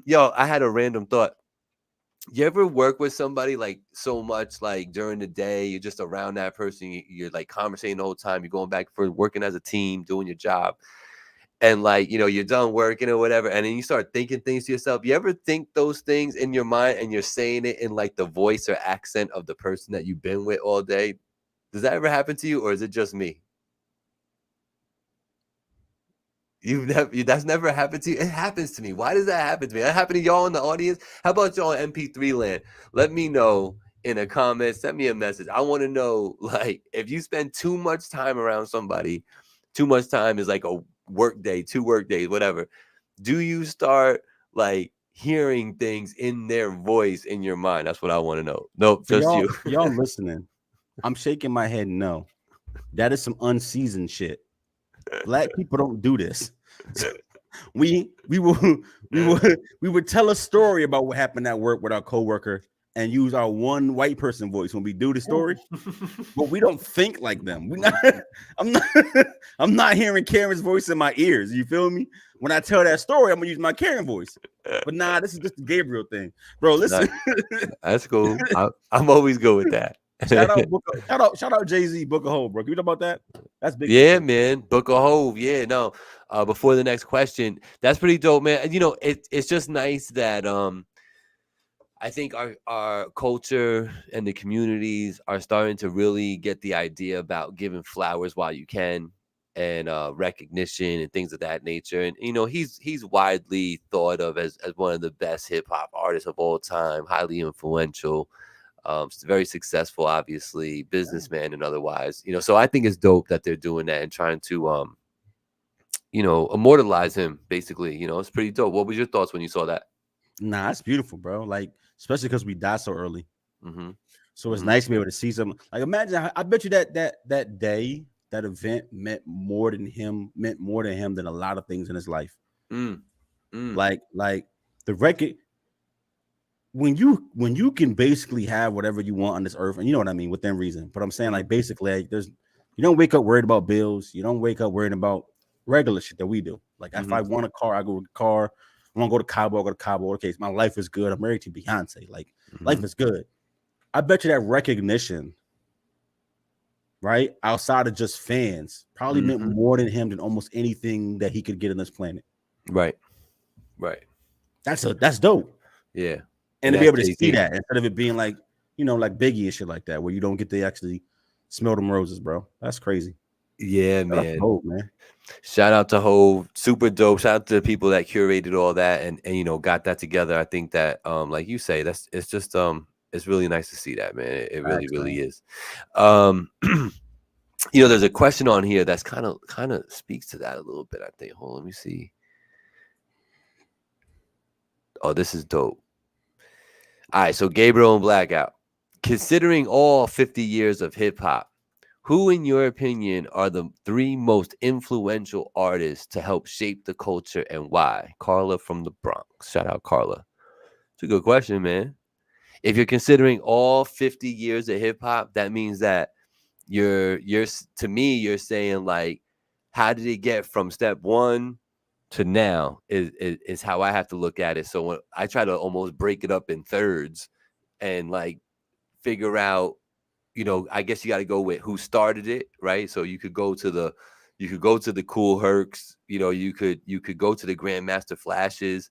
Yo, I had a random thought. You ever work with somebody like so much, like during the day, you're just around that person, you're like conversating the whole time, you're going back and forth, working as a team, doing your job, and like, you're done working or whatever, and then you start thinking things to yourself. You ever think those things in your mind and you're saying it in like the voice or accent of the person that you've been with all day? Does that ever happen to you, or is it just me? That's never happened to you? It happens to me. Why does that happen to me? That happened to y'all in the audience? How about y'all in MP3 land? Let me know in a comment, send me a message. I want to know, like, if you spend too much time around somebody, too much time is like a work day, 2 work days, whatever. Do you start like hearing things in their voice in your mind? That's what I want to know. Nope, For just you. y'all listening, I'm shaking my head no. That is some unseasoned shit. Black people don't do this. we would tell a story about what happened at work with our coworker and use our one white person voice when we do the story, but we don't think like them. We not. I'm not. I'm not hearing Karen's voice in my ears. You feel me? When I tell that story, I'm gonna use my Karen voice. But nah, this is just a Gabriel thing, bro. Listen, That's cool. I'm always good with that. shout out Jay-Z, Book of Hope, bro. Can you talk about that? That's big. Yeah, man. Book of Hove. Yeah, no. Before the next question, that's pretty dope, man. You know, it's just nice that I think our culture and the communities are starting to really get the idea about giving flowers while you can, and recognition and things of that nature. And you know, he's widely thought of as one of the best hip hop artists of all time, highly influential. Very successful, obviously, businessman and otherwise. You know, so I think it's dope that they're doing that and trying to you know, immortalize him. Basically, you know, it's pretty dope. What was your thoughts when you saw that? Nah, it's beautiful, bro. Like, especially because we died so early. Mm-hmm. So it's nice to be able to see some. Like, imagine. I bet you that day, that event meant more than him than a lot of things in his life. Like the record. When you can basically have whatever you want on this earth, and you know what I mean, within reason. But I'm saying, like, basically, like, you don't wake up worried about bills. You don't wake up worried about regular shit that we do. Like, if I want a car, I go with a car. I want to go to Cabo, I go to Cabo. Okay, my life is good. I'm married to Beyonce. Like, life is good. I bet you that recognition, right, outside of just fans, probably meant more than him than almost anything that he could get on this planet. Right. That's dope. Yeah. And to be able to see that instead of it being like, you know, like Biggie and shit like that, where you don't get to actually smell them roses, bro. That's crazy. Yeah, man. That's dope, man. Shout out to Hove, super dope. Shout out to the people that curated all that and you know, got that together. I think that like you say, it's just it's really nice to see that, man. It really is. You know, there's a question on here that's kind of speaks to that a little bit, I think. Hold on, let me see. Oh, this is dope. All right, so Gabriel and Blackout. Considering all 50 years of hip hop, who, in your opinion, are the 3 most influential artists to help shape the culture and why? Carla from the Bronx. Shout out, Carla. It's a good question, man. If you're considering all 50 years of hip hop, that means that you're to me, you're saying, like, how did it get from step 1 to now is how I have to look at it. So when I try to almost break it up in thirds and like figure out, you know, I guess you got to go with who started it, right? So you could go to the Cool Hercs, you know, you could go to the Grandmaster Flashes,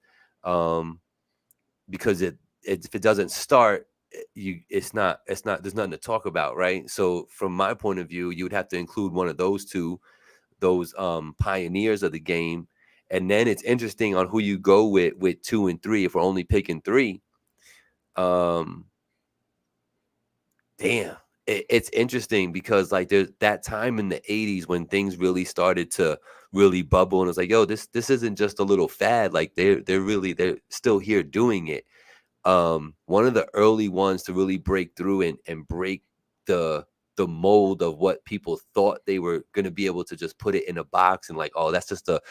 because if it doesn't start, it's not there's nothing to talk about, right? So from my point of view, you would have to include one of those two, those pioneers of the game. And then it's interesting on who you go with 2 and 3. If we're only picking 3, damn, it's interesting because like there's that time in the 80s when things really started to really bubble, and it's like, yo, this isn't just a little fad. Like they're still here doing it. One of the early ones to really break through and break the mold of what people thought they were going to be able to just put it in a box and like, oh, that's just a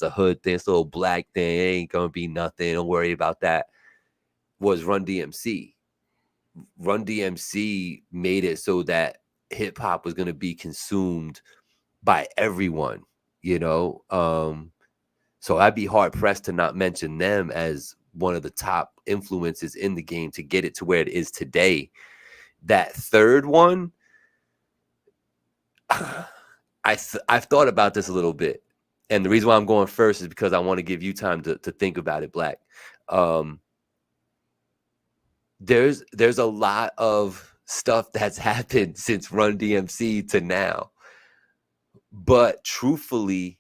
hood thing, it's a little black thing, it ain't gonna be nothing, don't worry about that, was Run DMC. Run DMC made it so that hip hop was going to be consumed by everyone, you know. So I'd be hard pressed to not mention them as one of the top influences in the game to get it to where it is today. That third one, I've thought about this a little bit, and the reason why I'm going first is because I want to give you time to think about it, Black. There's a lot of stuff that's happened since Run DMC to now, but truthfully,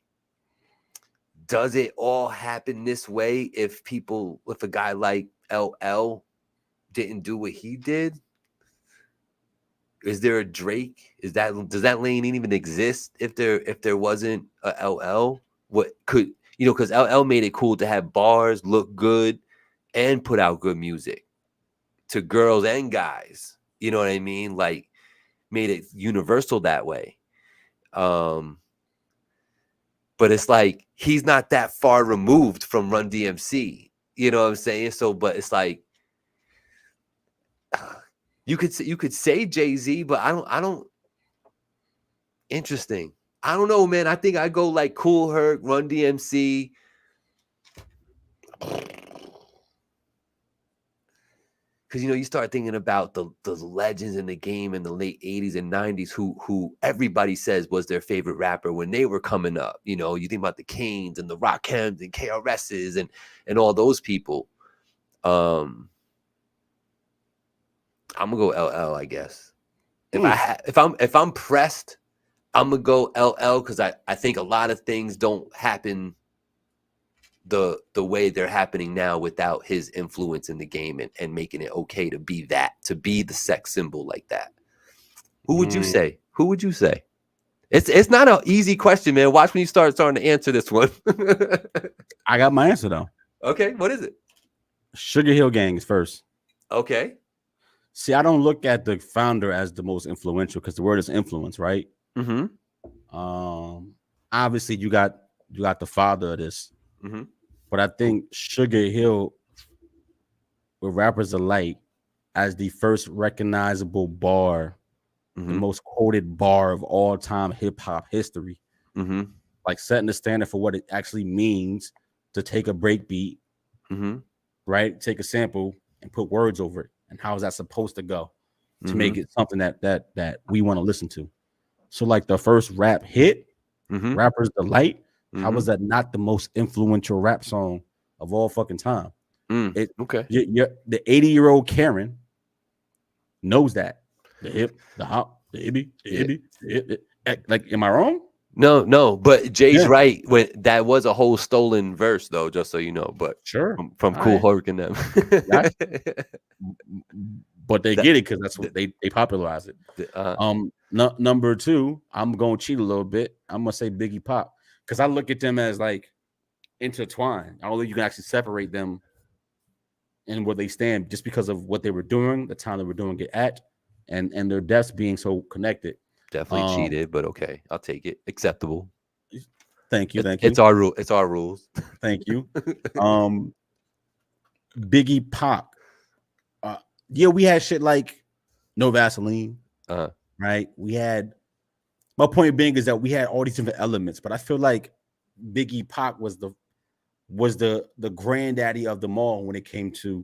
does it all happen this way if a guy like LL didn't do what he did? Is there a Drake? Does that lane even exist if there wasn't a LL? What could because LL made it cool to have bars, look good, and put out good music to girls and guys. You know what I mean? Like made it universal that way. But it's like he's not that far removed from Run DMC. You know what I'm saying? So, but it's like you could say Jay-Z, but I don't. Interesting. I don't know, man. I think I go like Kool Herc, Run DMC. Because you start thinking about the legends in the game in the late 80s and 90s who everybody says was their favorite rapper when they were coming up. You think about the Canes and the Rakims and KRS's and all those people. I'm gonna go LL, I guess. If I'm pressed, I'm gonna go LL because I think a lot of things don't happen the way they're happening now without his influence in the game and making it okay to be the sex symbol like that. Who would you say? It's not an easy question, man. Watch when you starting to answer this one. I got my answer though. Okay, what is it? Sugar Hill Gang is first. Okay. See, I don't look at the founder as the most influential because the word is influence, right? Mm-hmm. Obviously you got the father of this. Mm-hmm. But I think Sugar Hill, with rappers alike, as the first recognizable bar, the most quoted bar of all time hip hop history, like setting the standard for what it actually means to take a break beat, right? Take a sample and put words over it, and how is that supposed to go to make it something that we want to listen to? So, like the first rap hit, Rapper's Delight. How was that not the most influential rap song of all fucking time? Okay. The 80-year-old Karen knows that. The hip, the hop, the ibby, the ibby, the hip. Like, am I wrong? No, but Jay's right. When that was a whole stolen verse, though, just so you know. But sure, from Kool Herc and them. But they get it because that's what they popularized it. Number two, I'm gonna cheat a little bit. I'm gonna say Biggie Pop. Because I look at them as like intertwined. I don't think you can actually separate them and where they stand just because of what they were doing, the time they were doing it at, and their deaths being so connected. Definitely cheated, but okay, I'll take it. Acceptable. Thank you. It's our rule. It's our rules. Thank you. Biggie Pop. We had shit like No Vaseline. Right. We had. My point being is that we had all these different elements, but I feel like Biggie Pop was the granddaddy of them all when it came to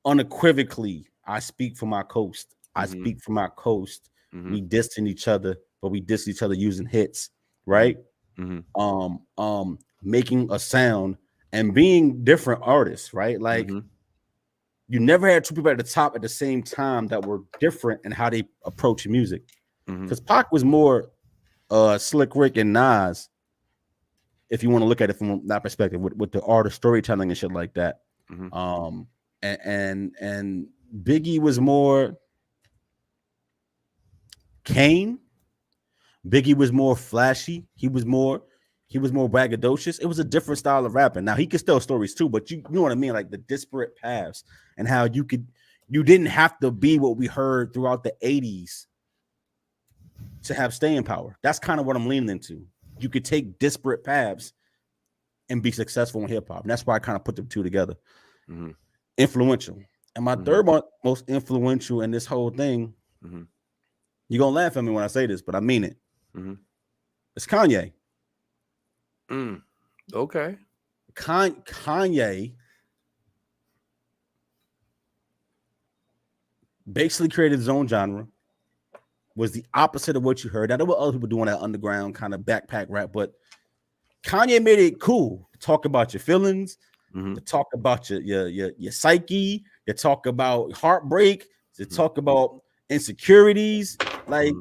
unequivocally, I speak for my coast. I speak for my coast. We dissing each other, but we diss each other using hits, right? Making a sound and being different artists, right? Like you never had two people at the top at the same time that were different in how they approach music. Because Pac was more Slick Rick and Nas, if you want to look at it from that perspective, with the art of storytelling and shit like that. And Biggie was more Kane. Biggie was more flashy. He was more braggadocious. It was a different style of rapping. Now he could tell stories too, but you know what I mean, like the disparate paths and how you didn't have to be what we heard throughout the 80s to have staying power. That's kind of what I'm leaning into. You could take disparate paths and be successful in hip hop. And that's why I kind of put the two together. Influential. And my third one, most influential in this whole thing, you're going to laugh at me when I say this, but I mean it. It's Kanye. Okay. Kanye basically created his own genre. Was the opposite of what you heard. Now there were other people doing that underground kind of backpack rap, but Kanye made it cool to talk about your feelings, to talk about your psyche, to talk about heartbreak, to talk about insecurities. Like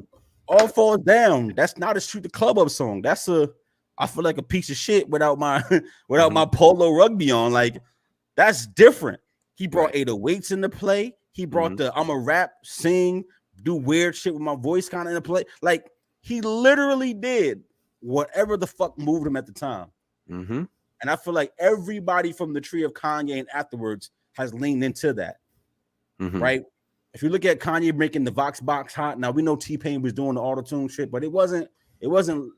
all falls down. That's not a Shoot the Club Up song. That's I feel like a piece of shit without my my polo rugby on. Like that's different. He brought 808s into play. He brought the I'm a rap, sing, do weird shit with my voice kind of in a play. Like he literally did whatever the fuck moved him at the time. Mm-hmm. And I feel like everybody from the tree of Kanye and afterwards has leaned into that. Mm-hmm. Right? If you look at Kanye making the Vox box hot, now we know T-Pain was doing the auto-tune shit, but it wasn't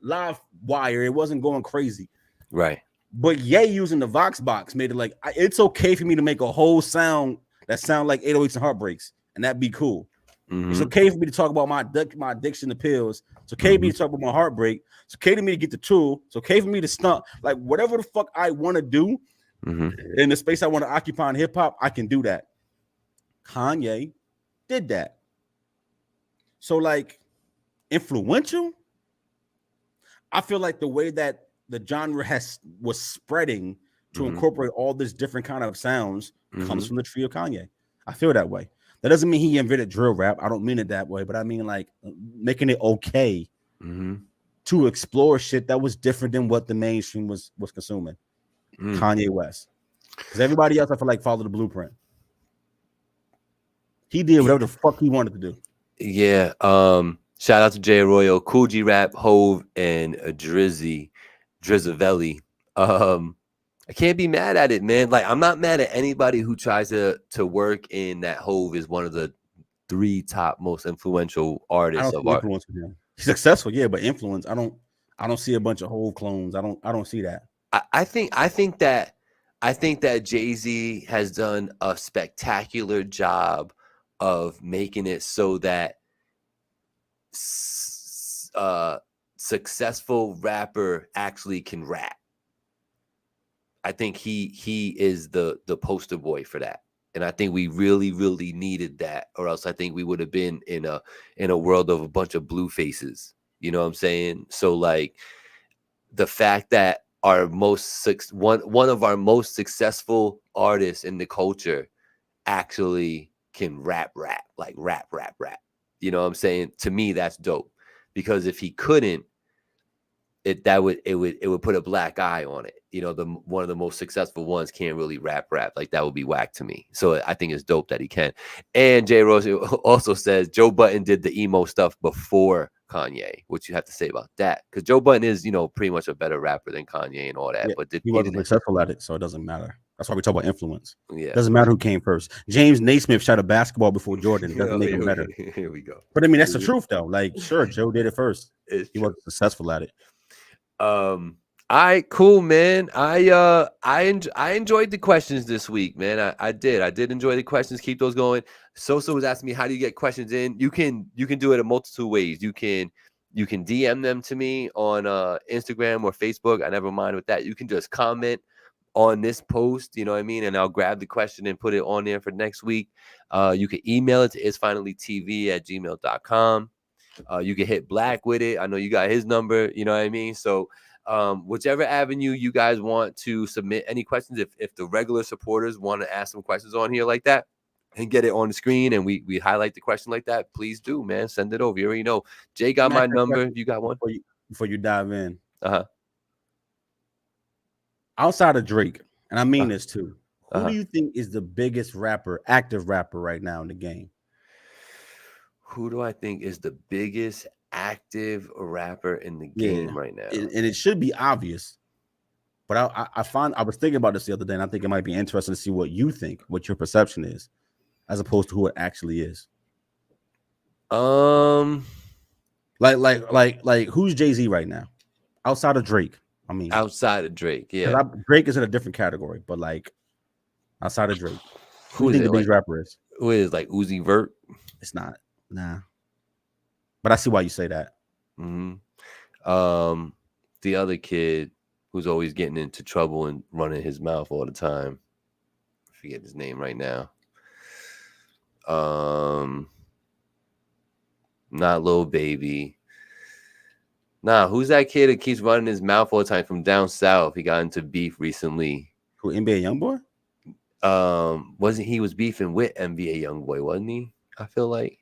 live wire, it wasn't going crazy. Right. But Ye using the Vox box made it like it's okay for me to make a whole sound that sound like 808s and Heartbreaks, and that'd be cool. Mm-hmm. It's okay for me to talk about my addiction to pills. It's okay for me to talk about my heartbreak. It's okay for me to get the tool. It's okay for me to stunt. Like whatever the fuck I want to do in the space I want to occupy in hip hop, I can do that. Kanye did that. So like influential, I feel like the way that the genre was spreading to incorporate all this different kind of sounds comes from the trio of Kanye. I feel that way. That doesn't mean he invented drill rap. I don't mean it that way, but I mean like making it okay to explore shit that was different than what the mainstream was consuming. Kanye West, because everybody else I feel like followed the blueprint. He did whatever the fuck he wanted to do. Yeah. Shout out to Jay Arroyo, Cool G Rap, Hove, and Drizzavelli. I can't be mad at it, man. Like I'm not mad at anybody who tries to work in that. Hove is one of the 3 top most influential artists of art. He's successful, yeah, but influence. I don't see a bunch of Hove clones. I don't see that. I think that Jay-Z has done a spectacular job of making it so that successful rapper actually can rap. I think he is the poster boy for that. And I think we really, really needed that, or else I think we would have been in a world of a bunch of blue faces. You know what I'm saying? So like the fact that one of our most successful artists in the culture actually can rap. You know what I'm saying? To me, that's dope. Because if he couldn't, it would put a black eye on it. You know, one of the most successful ones can't really rap. Like that would be whack to me. So I think it's dope that he can. And Jay Rose also says Joe Budden did the emo stuff before Kanye. What you have to say about that? Because Joe Budden is, pretty much a better rapper than Kanye and all that. Yeah, but he wasn't successful at it, so it doesn't matter. That's why we talk about influence. Yeah, it doesn't matter who came first. James Naismith shot a basketball before Jordan. It doesn't make him better. Here we go. But I mean, that's the truth, though. Like, sure, Joe did it first. He wasn't successful at it. All right, cool, man. I enjoyed the questions this week, man. I did enjoy the questions. Keep those going. Sosa was asking me, how do you get questions in? You can do it a multitude of ways. You can DM them to me on Instagram or Facebook. I never mind with that. You can just comment on this post, you know what I mean? And I'll grab the question and put it on there for next week. You can email it to isfinallytv@gmail.com. You can hit Black with it. I know you got his number, you know what I mean? So whichever avenue you guys want to submit any questions, if the regular supporters want to ask some questions on here like that and get it on the screen and we highlight the question like that, please do, man. Send it over. You already know. Jay got my number. You got one? Before you dive in. Uh-huh. Outside of Drake, and I mean this too, who do you think is the biggest active rapper right now in the game? Who do I think is the biggest active rapper in the game right now? And it should be obvious. But I was thinking about this the other day, and I think it might be interesting to see what you think, what your perception is, as opposed to who it actually is. Like who's Jay-Z right now? Outside of Drake. I mean, outside of Drake, yeah. Drake is in a different category, but like outside of Drake, who do you think the biggest rapper is? Who is like Uzi Vert? It's not, nah. But I see why you say that. Mm-hmm. The other kid who's always getting into trouble and running his mouth all the time. I forget his name right now. Not Lil Baby. Nah, who's that kid that keeps running his mouth all the time from down south? He got into beef recently. Who, NBA Youngboy? He was beefing with NBA Youngboy, wasn't he? I feel like.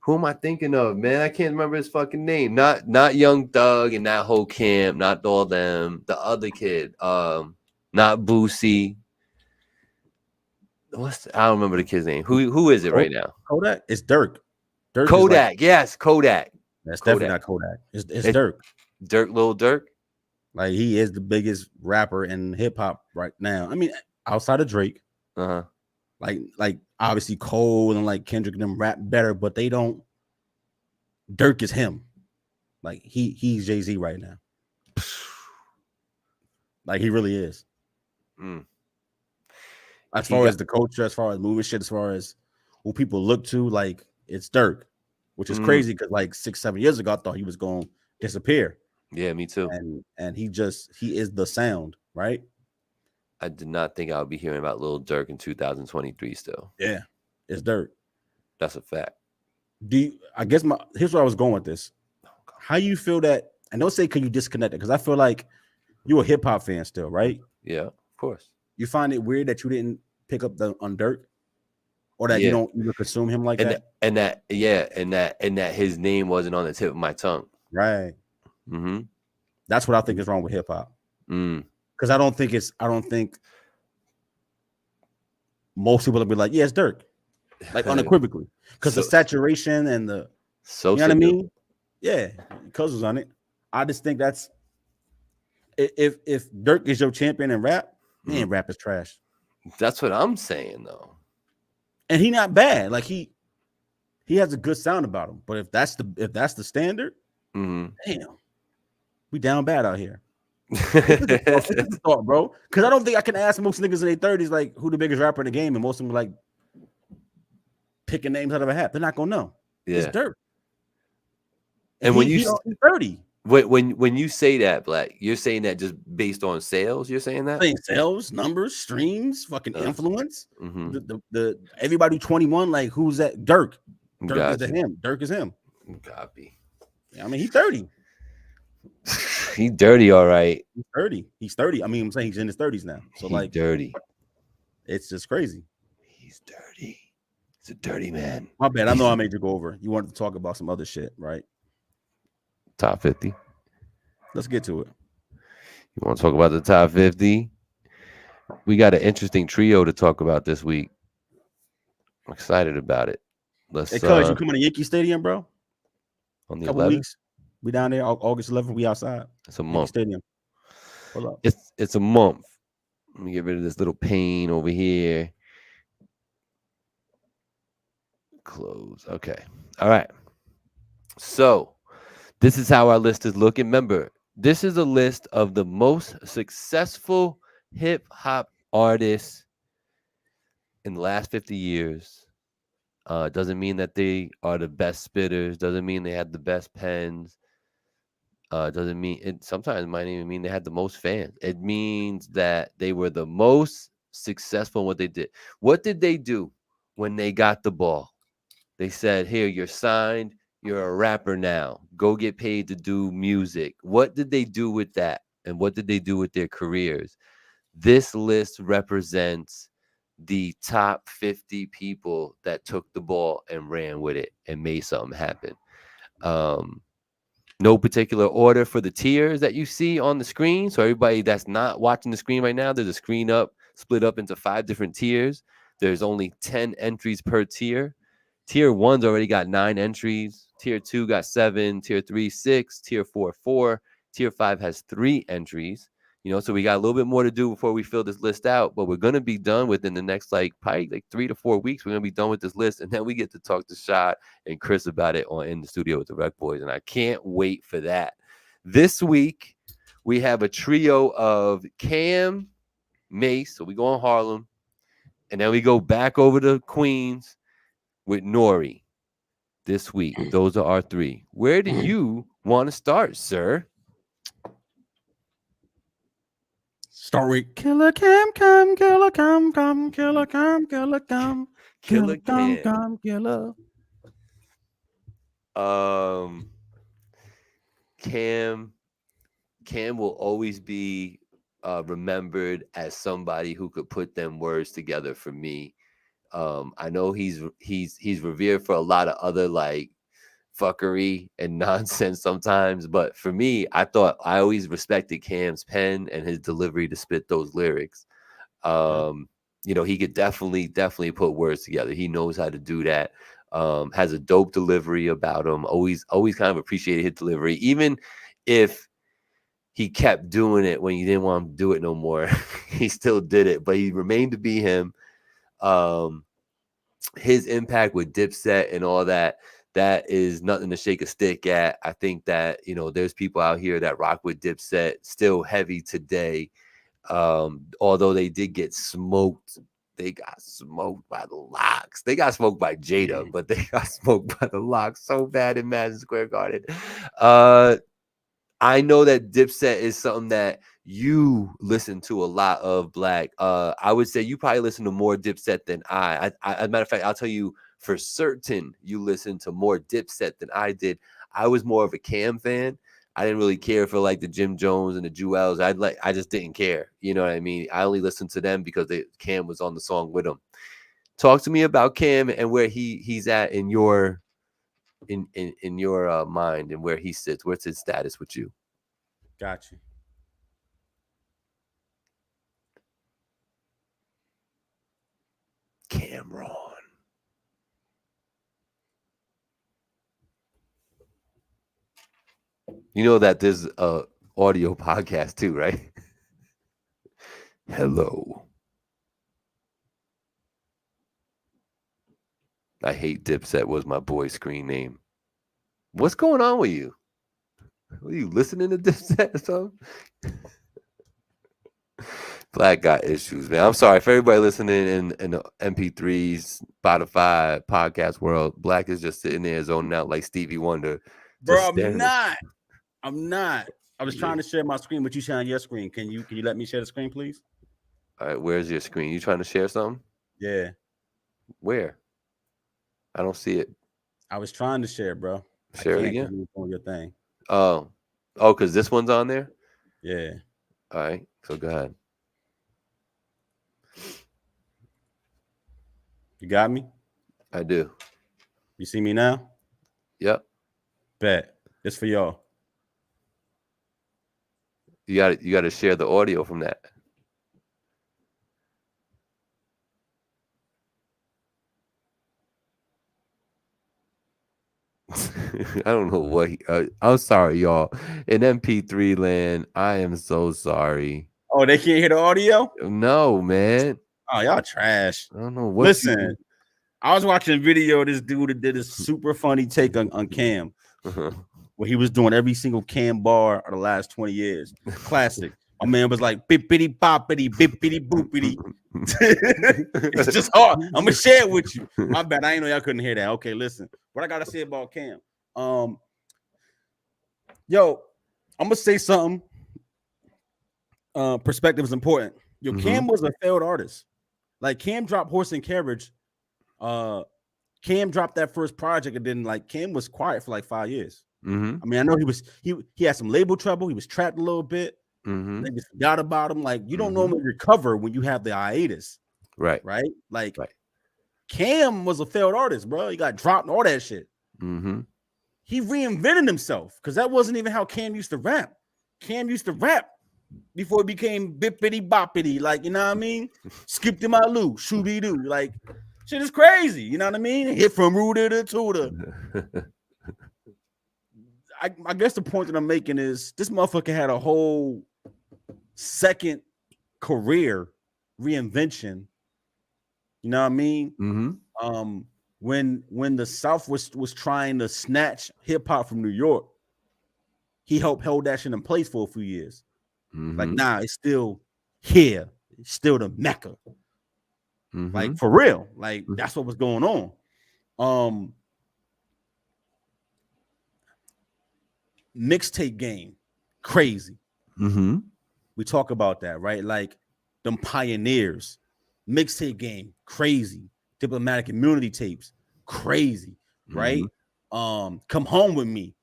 Who am I thinking of, man? I can't remember his fucking name. Not Young Thug and that whole camp, not all them. The other kid, not Boosie. I don't remember the kid's name. Who is it right now? Kodak? It's Dirk. Kodak, yes, Kodak. That's definitely not Kodak. It's Dirk. Lil Durk. Like he is the biggest rapper in hip hop right now. I mean, outside of Drake. Like obviously Cole and like Kendrick and them rap better, but they don't. Dirk is him. Like he's Jay-Z right now. Like he really is. As far as the culture, as far as moving shit, as far as who people look to, like it's Dirk, which is crazy because like 6-7 years ago I thought he was going to disappear. Yeah, me too. And he is the sound, right? I did not think I would be hearing about Lil Durk in 2023 still. Yeah, it's Dirk. That's a fact. Here's where I was going with this. How you feel that, and don't say can you disconnect it, because I feel like you're a hip hop fan still, right? Yeah, of course. You find it weird that you didn't pick up on Dirk, or that you don't even consume him like that, and that his name wasn't on the tip of my tongue, right? That's what I think is wrong with hip hop. Because I don't think most people will be like, yeah, it's Dirk, like unequivocally, because the saturation and the you know what I mean? Yeah, because was on it. I just think that's if Dirk is your champion in rap, man, rap is trash. That's what I'm saying though. And he not bad. Like he has a good sound about him. But if that's the standard, damn, we down bad out here. Thought, bro. Because I don't think I can ask most niggas in their 30s like who the biggest rapper in the game, and most of them like picking names out of a hat. They're not gonna know. Yeah. It's Dirk. And when you 30, when you say that, Black, you're saying that just based on sales. You're saying that sales, numbers, streams, fucking influence. The everybody 21, like who's that? Dirk. Dirk is him. Dirk is him. Copy. I mean, he's 30. He's dirty, all right. He's 30. He's 30. I mean, I'm saying he's in his 30s now. So he's like dirty. It's just crazy. He's dirty. He's a dirty man. My bad. I know I made you go over. You wanted to talk about some other shit, right? Top 50. Let's get to it. You want to talk about the top 50? We got an interesting trio to talk about this week. I'm excited about it. Let's. Hey, cuz, you coming to Yankee Stadium, bro? On the couple 11th? weeks. We down there August 11th. We outside. It's a month. Stadium. Hold up. It's a month. Let me get rid of this little pane over here. Close. Okay. All right. So this is how our list is looking. Remember, this is a list of the most successful hip hop artists in the last 50 years. Doesn't mean that they are the best spitters. Doesn't mean they had the best pens. Doesn't mean it. Sometimes it might even mean they had the most fans. It means that they were the most successful in what they did. What did they do when they got the ball? They said, "Here, you're signed. You're a rapper now. Go get paid to do music." What did they do with that? And what did they do with their careers? This list represents the top 50 people that took the ball and ran with it and made something happen. No particular order for the tiers that you see on the screen. So everybody that's not watching the screen right now, there's a screen split up into 5 different tiers. There's only 10 entries per tier. Tier 1's already got 9 entries. Tier 2 got 7. Tier 3, 6. Tier 4, 4. Tier 5 has 3 entries. So we got a little bit more to do before we fill this list out, but we're going to be done within the next probably 3 to 4 weeks. We're going to be done with this list, and then we get to talk to Shad and Chris about it in the studio with the Rec Boys, and I can't wait for that. This week, we have a trio of Cam, Mace, so we go on Harlem, and then we go back over to Queens with Nori this week. Those are our 3. Where do you want to start, sir? Start with Killer Cam, Killer Cam, Killer Cam, Killer Cam, Killer Cam, Killer. Cam will always be remembered as somebody who could put them words together for me. I know he's revered for a lot of other fuckery and nonsense sometimes, but for me, I always respected Cam's pen and his delivery to spit those lyrics. He could definitely put words together. He knows how to do that. Has a dope delivery about him. Always kind of appreciated his delivery, even if he kept doing it when you didn't want him to do it no more. He still did it, but he remained to be him. His impact with Dipset and all that is nothing to shake a stick at. I think that, there's people out here that rock with Dipset still heavy today. Although they did get smoked. They got smoked by the Locks. They got smoked by Jada, but they got smoked by the Locks so bad in Madison Square Garden. I know that Dipset is something that you listen to a lot of, Black. I would say you probably listen to more Dipset than I. As a matter of fact, I'll tell you for certain you listen to more Dipset than I did. I was more of a Cam fan. I didn't really care for like the Jim Jones and the Jewels. I just didn't care. You know what I mean? I only listened to them because Cam was on the song with them. Talk to me about Cam and where he's at in your in your mind and where he sits. What's his status with you? Got you. Cameron. You know that there's a audio podcast too, right? Hello. I hate Dipset was my boy's screen name. What's going on with you? Are you listening to Dipset or something? Black got issues, man. I'm sorry for everybody listening in the MP3s, Spotify, podcast world. Black is just sitting there zoning out like Stevie Wonder. Bro, I'm not. I was trying to share my screen, but you share on your screen. Can you let me share the screen, please? All right, where's your screen? You trying to share something? Yeah. Where? I don't see it. I was trying to share, bro. Share it again. On your thing. Oh, because this one's on there? Yeah. All right, so go ahead. You got me? I do. You see me now? Yep. Bet. It's for y'all. You got to share the audio from that. I don't know what I'm sorry, y'all. In MP3 land, I am so sorry. Oh, they can't hear the audio? No, man. Oh, y'all trash. I don't know what. Listen, I was watching a video of this dude that did a super funny take on Cam, where he was doing every single Cam bar of the last 20 years. Classic. My man was like, bippity boppity, bippity boopity. It's just hard. I'm gonna share it with you. My bad. I ain't know y'all couldn't hear that. Okay, listen. What I gotta say about Cam. Yo, I'm gonna say something. Perspective is important. Yo, Cam was a failed artist. Like Cam dropped Horse and Carriage. Cam dropped that first project, and then like Cam was quiet for like 5 years. I mean, I know he had some label trouble. He was trapped a little bit. They just forgot about him. Like you don't normally recover when you have the hiatus. Right. Like Cam was a failed artist, bro. He got dropped and all that shit. He reinvented himself because that wasn't even how Cam used to rap. Cam used to rap before it became bippity boppity, like you know what I mean? Skip to my loo, shooby doo. Like shit is crazy, you know what I mean? Hit from rooter to tutor. I guess the point that I'm making is this motherfucker had a whole second career reinvention. You know what I mean? When the South was trying to snatch hip hop from New York, he helped hold that shit in place for a few years. Like, nah, it's still here. It's still the Mecca. Like for real. Like that's what was going on. Mixtape game, crazy. We talk about that, right? Like them pioneers. Mixtape game, crazy. Diplomatic Immunity tapes, crazy, right? Come Home With Me,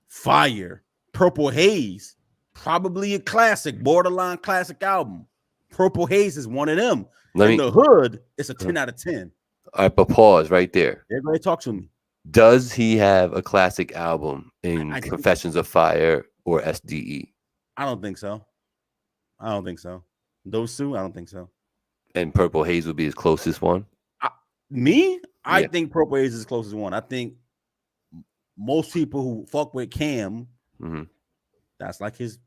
fire. Purple Haze, probably a classic, borderline classic album. Purple Haze is one of them. In the hood, it's a 10 out of 10. All right, but pause right there. They're going to talk to me. Does he have a classic album in Confessions of Fire or SDE? I don't think so. Those two, I don't think so. And Purple Haze would be his closest one? Me? I think Purple Haze is the closest one. I think most people who fuck with Cam, that's like his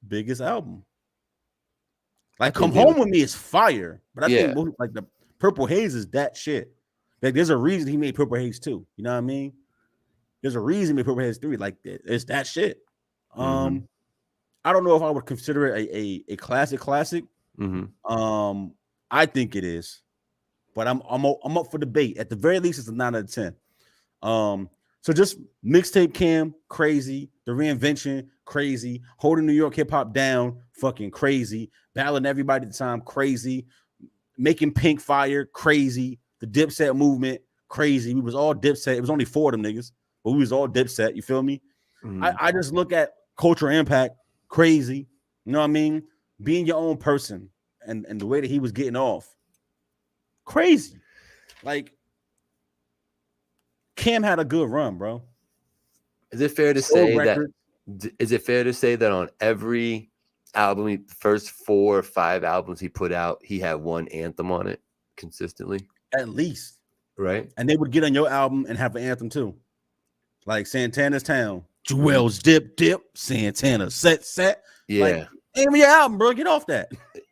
biggest album. Like Come Home With Me is fire, but I think most, like the Purple Haze is that shit. Like there's a reason he made Purple Haze 2. You know what I mean? There's a reason he made Purple Haze 3. Like it's that shit. I don't know if I would consider it a classic. I think it is, but I'm up for debate. At the very least, it's a 9 out of 10. So just mixtape Cam, crazy. The reinvention, crazy. Holding New York hip hop down, fucking crazy. Battling everybody at the time, crazy. Making Pink fire, crazy. The Dipset movement, crazy. We was all Dipset. It was only 4 of them niggas, but we was all Dipset. You feel me? I just look at cultural impact, crazy. You know what I mean? Being your own person and the way that he was getting off, crazy. Like Cam had a good run, bro. Is it fair to say that on every album, first 4 or 5 albums he put out, he had one anthem on it consistently? At least. Right. And they would get on your album and have an anthem too. Like Santana's Town, Jewel's Dip, Santana Set. Yeah. Like, name of your album, bro. Get off that.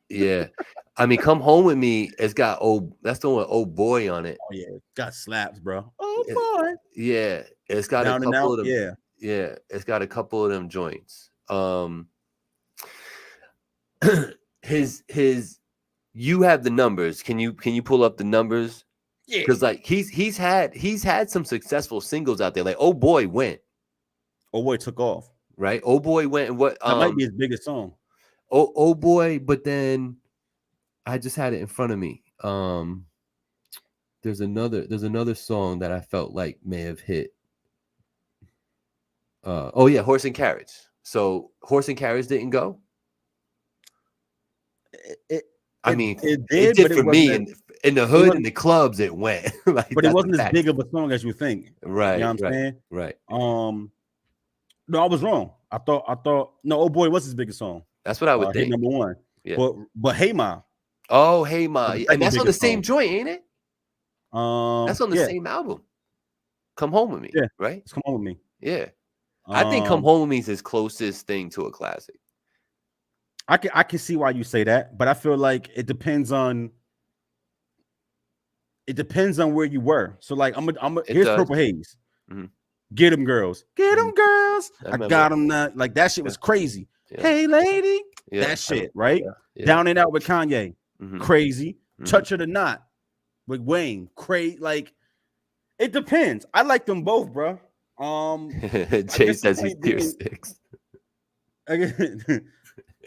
Yeah. I mean, Come Home With Me, it's got that's the one with Old Boy on it. Oh, yeah. It's got slaps, bro. Oh, boy. Yeah. It's got a couple of them. Yeah. Yeah. It's got a couple of them joints. You have the numbers. Can you pull up the numbers? Yeah. Because like he's had some successful singles out there. Like Oh Boy went. Oh Boy took off. Right. Oh Boy went, and what that might be his biggest song. Oh Boy, but then I just had it in front of me. There's another song that I felt like may have hit. Horse and Carriage. So Horse and Carriage didn't go. It did for me in the hood and the clubs. It went, like, but it wasn't as big of a song as you think. Right. You know what I'm saying? Right. No, I was wrong. I thought no. Oh Boy, what's his biggest song? That's what I would think. Number 1. Yeah. But Hey Ma. Oh, Hey Ma, and that's on the same joint, ain't it? That's on the same album. Come Home With Me. Yeah. Right. It's Come Home With Me. Yeah. I think Come Home With Me is his closest thing to a classic. I can see why you say that, but I feel like it depends on where you were. So like here's Purple Haze. Get them girls. I got them now. Like that shit was crazy. Yeah. Hey lady, that shit, right? Yeah. Down and Out with Kanye, crazy. Touch It or Not with Wayne, crazy. Like it depends. I like them both, bro. Jay says he's tier 6.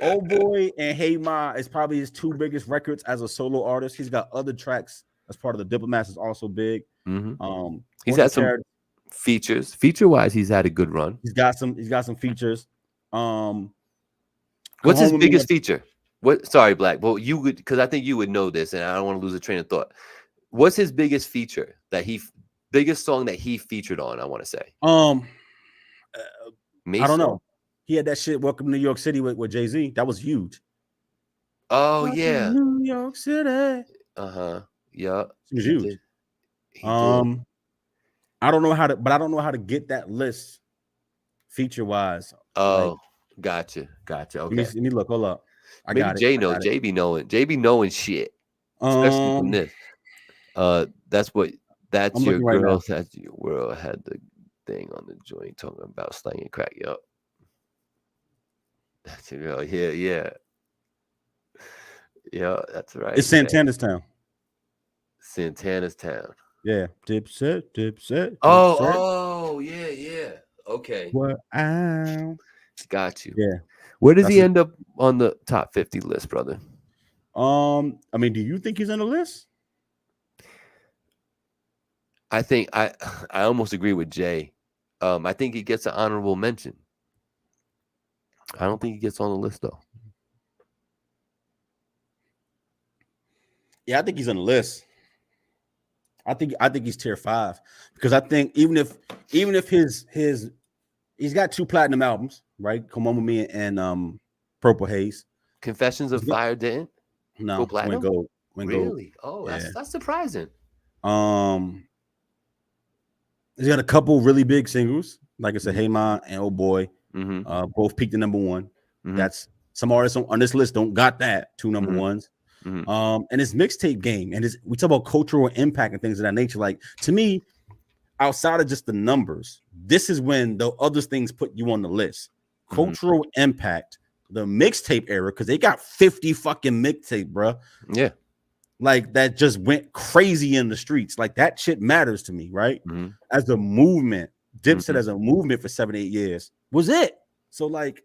Oh Boy and Hey Ma is probably his 2 biggest records as a solo artist. He's got other tracks as part of the Diplomats is also big. He's had some features. Feature wise, he's had a good run. He's got some features. What's his biggest feature? Sorry, Black. Well, you would, because I think you would know this, and I don't want to lose a train of thought. What's his biggest feature biggest song that he featured on? I want to say. I don't know. He had that shit. Welcome to New York City with Jay-Z. That was huge. Oh Welcome yeah, to New York City. Yeah, it was huge. I don't know how to get that list feature wise. Oh, like, gotcha. Okay, let me look. Hold up. Maybe Jay knows. Jay be knowing shit, especially from this. That's your girl. That's your world. Had the thing on the joint talking about slanging crack. Yup. That's your girl. Yeah. That's right. It's Santana's Town. Santana's Town. Yeah. Dipset. Oh, yeah. Okay. What? Got you. Yeah. Where does he end up on the top 50 list, brother? I mean, do you think he's on the list? I think I almost agree with Jay. I think he gets an honorable mention. I don't think he gets on the list though. Yeah, I think he's on the list. I think he's tier 5 because I think even if his he's got 2 platinum albums, right? Come On With Me and Purple Haze. Confessions of Fire didn't? No, go platinum? Went gold. Really? Oh, that's surprising. He's got a couple really big singles, like I said, Hey Ma and Oh Boy, both peaked at #1. That's some artists on this list don't got that 2 number ones. And his mixtape game, and we talk about cultural impact and things of that nature. Like, to me, outside of just the numbers, this is when the other things put you on the list. Cultural impact, the mixtape era, because they got 50 fucking mixtape, bro. Yeah. Like, that just went crazy in the streets. Like, that shit matters to me, right? As a movement, Dipset as a movement for 7-8 years was it. So, like,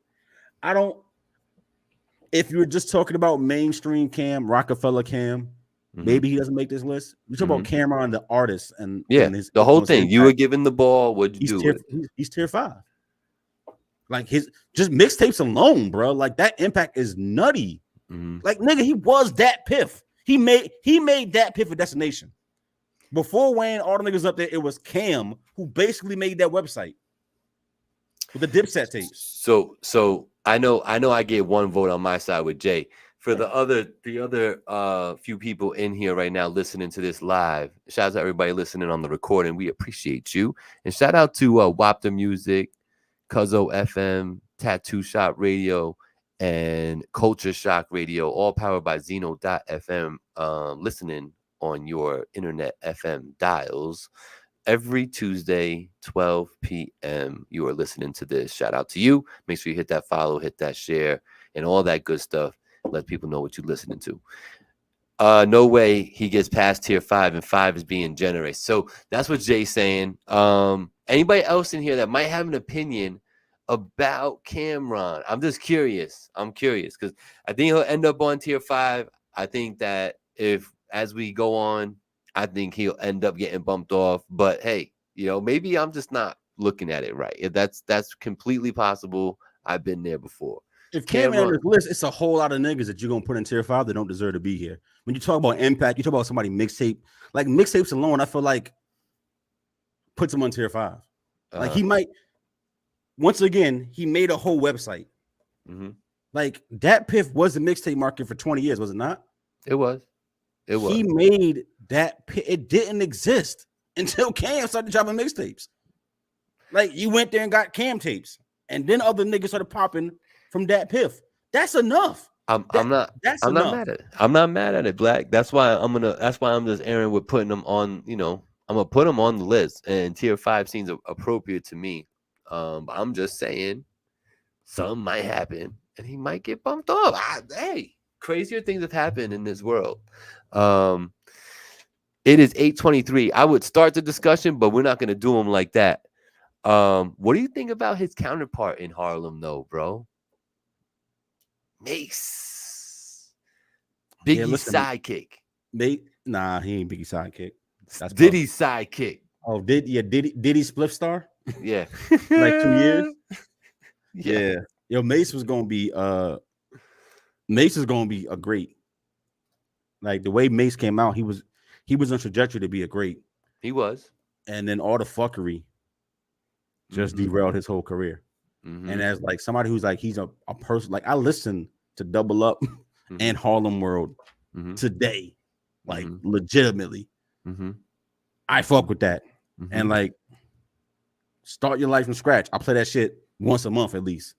if you're just talking about mainstream Cam, Rockefeller Cam, maybe he doesn't make this list. We talk about Cameron, the artist, and his the whole thing. Impact. You were given the ball. What'd you do? He's tier 5. Like, his just mixtapes alone, bro. Like, that impact is nutty. Like, nigga, he was that Piff. He made that Piff a destination. Before Wayne, all the niggas up there, it was Cam who basically made that website with the Dipset tapes. So I know I get one vote on my side with Jay. For the other few people in here right now listening to this live, shout out to everybody listening on the recording. We appreciate you. And shout out to WAP the Music, Cuzzo FM, Tattoo Shop Radio, and Culture Shock Radio, all powered by Zeno.fm, listening on your internet FM dials every Tuesday, 12 p.m. You are listening to this. Shout out to you. Make sure you hit that follow, hit that share, and all that good stuff. Let people know what you're listening to. No way he gets past tier 5, and 5 is being generous. So that's what Jay's saying. Anybody else in here that might have an opinion about Cameron? I'm just curious. I'm curious because I think he'll end up on tier 5. I think that as we go on, I think he'll end up getting bumped off. But hey, maybe I'm just not looking at it right. That's completely possible. I've been there before. If Cameron on this list, it's a whole lot of niggas that you're gonna put in tier 5 that don't deserve to be here. When you talk about impact, you talk about somebody mixtape, like mixtapes alone, I feel like puts him on tier 5. Like, he might. Once again, he made a whole website. Like, that Piff was the mixtape market for 20 years, was it not? It was. He made that. It didn't exist until Cam started dropping mixtapes. Like, you went there and got Cam tapes, and then other niggas started popping from that Piff. That's enough. I'm not mad at it. I'm not mad at it, Black. That's why I'm just airing with putting them on. I'm gonna put them on the list, and tier 5 seems appropriate to me. I'm just saying, something might happen, and he might get bumped off. Hey, crazier things have happened in this world. It is 8:23. I would start the discussion, but we're not going to do them like that. What do you think about his counterpart in Harlem, though, bro? Mace. Biggie's sidekick. Nah, he ain't Biggie's sidekick. That's Diddy's sidekick. Oh, Diddy's Spliff Star? Yeah. Like 2 years? Yeah. Yo, Mace was gonna be a great. Like, the way Mace came out, he was on trajectory to be a great. He was. And then all the fucking just derailed his whole career. And as like somebody who's like, he's a person, like, I listen to Double Up and Harlem World today, like legitimately. I fuck with that. And like, start your life from scratch. I play that shit once a month at least.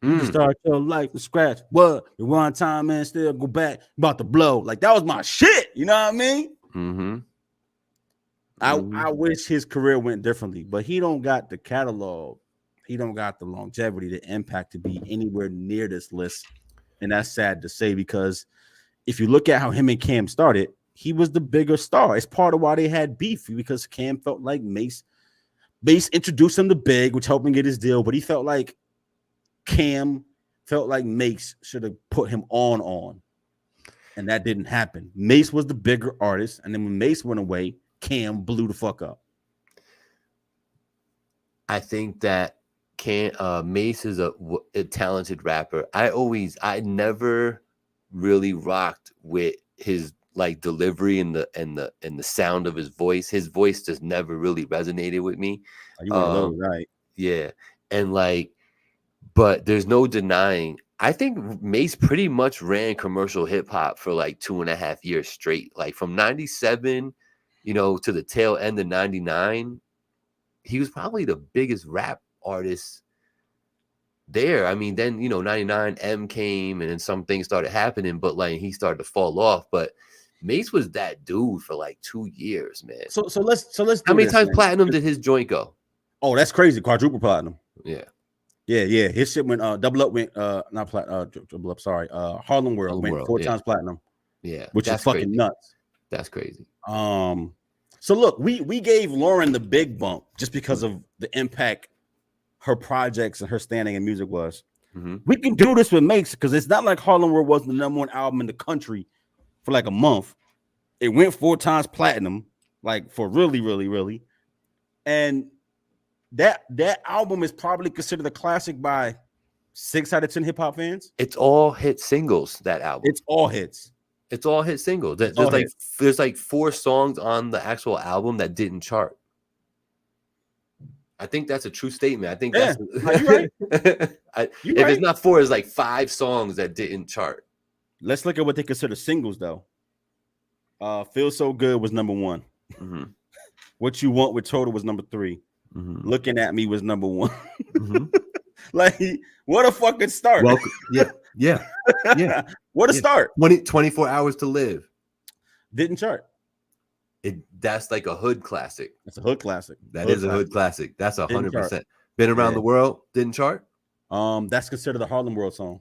You can start your life from scratch. What? The one time, man, still go back, about to blow. Like, that was my shit. You know what I mean? I wish his career went differently, but he don't got the catalog. He don't got the longevity, the impact to be anywhere near this list. And that's sad to say, because if you look at how him and Cam started, he was the bigger star. It's part of why they had beef, because Cam felt like Mace introduced him to Big, which helped him get his deal, but he felt like Cam felt like Mace should have put him on. And that didn't happen. Mace was the bigger artist, and then when Mace went away, Cam blew the fuck up. I think that Mace is a talented rapper. I never really rocked with his like delivery and the sound of his voice. His voice just never really resonated with me. You one of those, right? Yeah, and like, but there's no denying. I think Mace pretty much ran commercial hip hop for like 2.5 years straight, like from '97, to the tail end of '99. he was probably the biggest rap artist there. I mean, then 99 M came and then some things started happening, but like he started to fall off. But Mace was that dude for like 2 years, man. So let's do how many this, times man. platinum did his joint go? Oh, that's crazy. Quadruple platinum. Yeah. His shit went Double Up went not platinum, Double Up, sorry. Harlem World went 4 times platinum. Yeah, which is fucking crazy. nuts. That's crazy. So look, we gave Lauren the big bump just because of the impact her projects and her standing in music was. We can do this with Mace because it's not like Harlem World was the #1 album in the country for like a month. It went 4 times platinum, like for really. And that album is probably considered a classic by 6 out of 10 hip hop fans. It's all hit singles, that album. It's all hits. It's all hit singles. There's like 4 songs on the actual album that didn't chart. I think that's a true statement. I think that's you're right. It's not 4, it's like 5 songs that didn't chart. Let's look at what they consider singles though. Feel So Good was #1. What You Want with Total was #3. Looking at Me was #1. Like, what a fucking start. Welcome. Yeah. What a start. 24 Hours to Live. Didn't chart. That's like a hood classic. That's a hood classic. That is a hood classic. That's 100%. Been Around the World, didn't chart. That's considered a Harlem World song,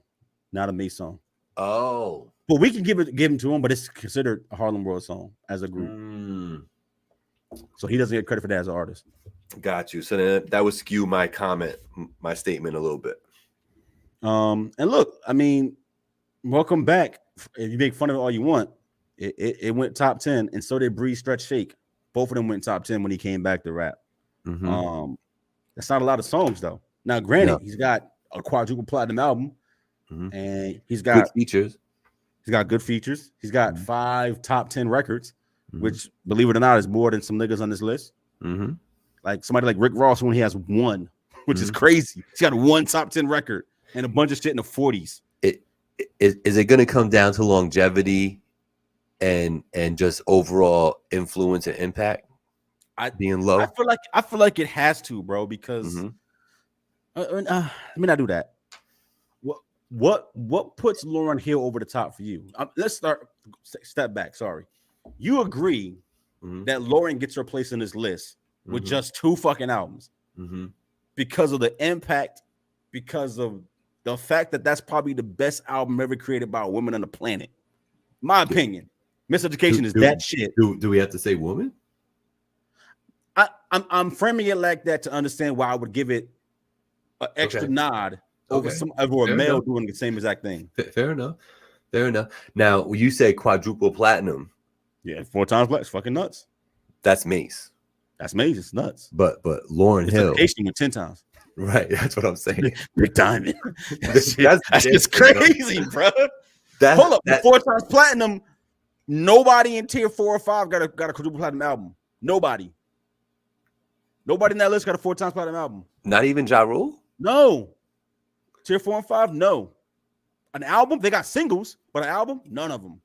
not a Mace song. Oh. But we can give him to him, but it's considered a Harlem World song as a group. So he doesn't get credit for that as an artist. Got you. So then that would skew my statement a little bit. And look, I mean, welcome back. If you make fun of it all you want, it went top 10, and so did Breeze, Stretch, Shake. Both of them went top 10 when he came back to rap. That's not a lot of songs though. Now, granted, he's got a quadruple platinum album, and he's got good features. He's got good features. He's got 5 top 10 records, which, believe it or not, is more than some niggas on this list. Like somebody like Rick Ross, when he has 1, which is crazy. He's got 1 top 10 record and a bunch of shit in the 40s. Is it going to come down to longevity and just overall influence and impact? Being low. I feel like it has to, bro, because let me not do that. What puts Lauryn Hill over the top for you? Let's step back. Sorry. You agree that Lauryn gets her place in this list with just 2 fucking albums because of the impact, because of the fact that that's probably the best album ever created by a woman on the planet. My opinion. Miseducation is that shit. Do we have to say woman? I'm framing it like that to understand why I would give it an extra nod over a male doing the same exact thing. Fair enough. Now, you say quadruple platinum. Yeah, 4 times black. It's fucking nuts. That's Mace. That's Mace. It's nuts. But Lauryn Hill. With 10 times. Right. That's what I'm saying. Big diamond. That's just crazy, bro. Hold up. 4 times platinum. Nobody in tier 4 or 5 got a quadruple platinum album. Nobody in that list got a 4 times platinum album. Not even Ja Rule? No. Tier 4 and 5, no. An album, they got singles, but an album, none of them.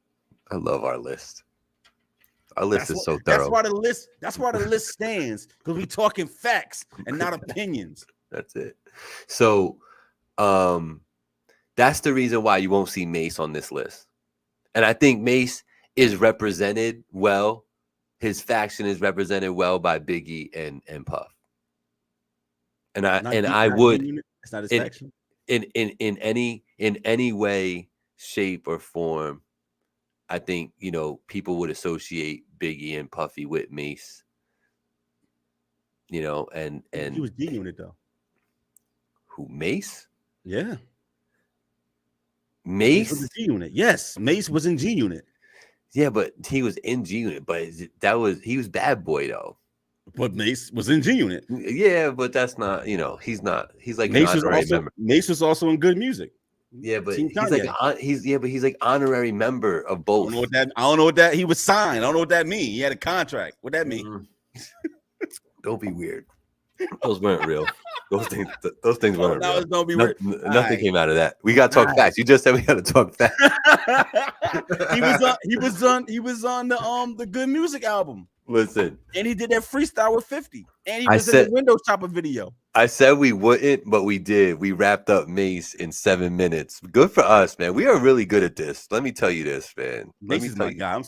I love our list. Our list is so thorough. That's why the list stands, because we talking facts and not opinions. That's it. So that's the reason why you won't see Mace on this list. And I think Mace is represented well. His faction is represented well by Biggie and Puff. And I would, it's not his faction. In any way, shape, or form, I think people would associate Biggie and Puffy with Mace. And he was G Unit though. Who, Mace? Yeah. Mace was G Unit. Yes, Mace was in G Unit. Yeah, but he was in G Unit. But he was Bad Boy though. But Mace was in G Unit. Yeah, but that's not. He's not. He's like Mace an honorary member. Mace was also in Good Music. Yeah, but he's like honorary member of both. I don't know what that he was signed. I don't know what that mean. He had a contract. What that mean? Don't be weird. Those weren't real. Those things weren't real. Don't be weird. Nothing came out of that. We got to talk facts. You just said we got to talk facts. He was on the Good Music album. Listen. And he did that freestyle with 50. And he was in the window shopper video. I said we wouldn't, but we did. We wrapped up Mace in 7 minutes. Good for us, man. We are really good at this. Let me tell you this, man. Mace is my guy. I'm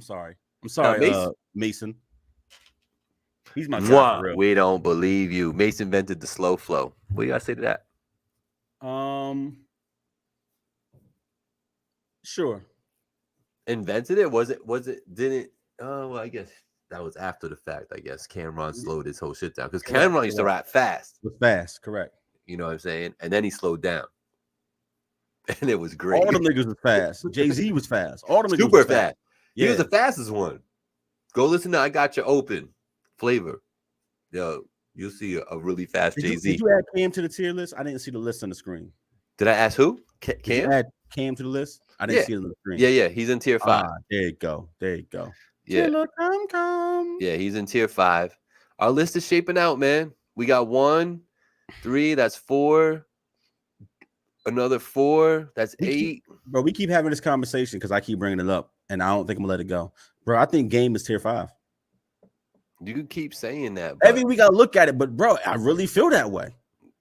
sorry, Mason. He's my guy for real. We don't believe you. Mace invented the slow flow. What do you gotta say to that? Sure. Invented it? Was it? Didn't? Oh, well, I guess that was after the fact. I guess Cameron slowed his whole shit down because Cameron used to rap fast. Was fast, correct? You know what I'm saying? And then he slowed down, and it was great. All them niggas was fast. Jay-Z was fast. All them niggas super was fast. Yeah. He was the fastest one. Go listen to "I Got You Open" Flavor. Yo, you'll see a really fast Jay-Z. Did you add Cam to the tier list? I didn't see the list on the screen. Did I ask who? Cam? Did you add Cam to the list? I didn't see it on the screen. Yeah. He's in tier 5. There you go. Yeah. Yeah, he's in tier 5. Our list is shaping out, man. We got 1, 3, that's 4. Another 4, that's 8. Bro, we keep having this conversation because I keep bringing it up, and I don't think I'm gonna let it go. Bro, I think Game is tier 5. You can keep saying that. Every week I look at it, but bro, I really feel that way.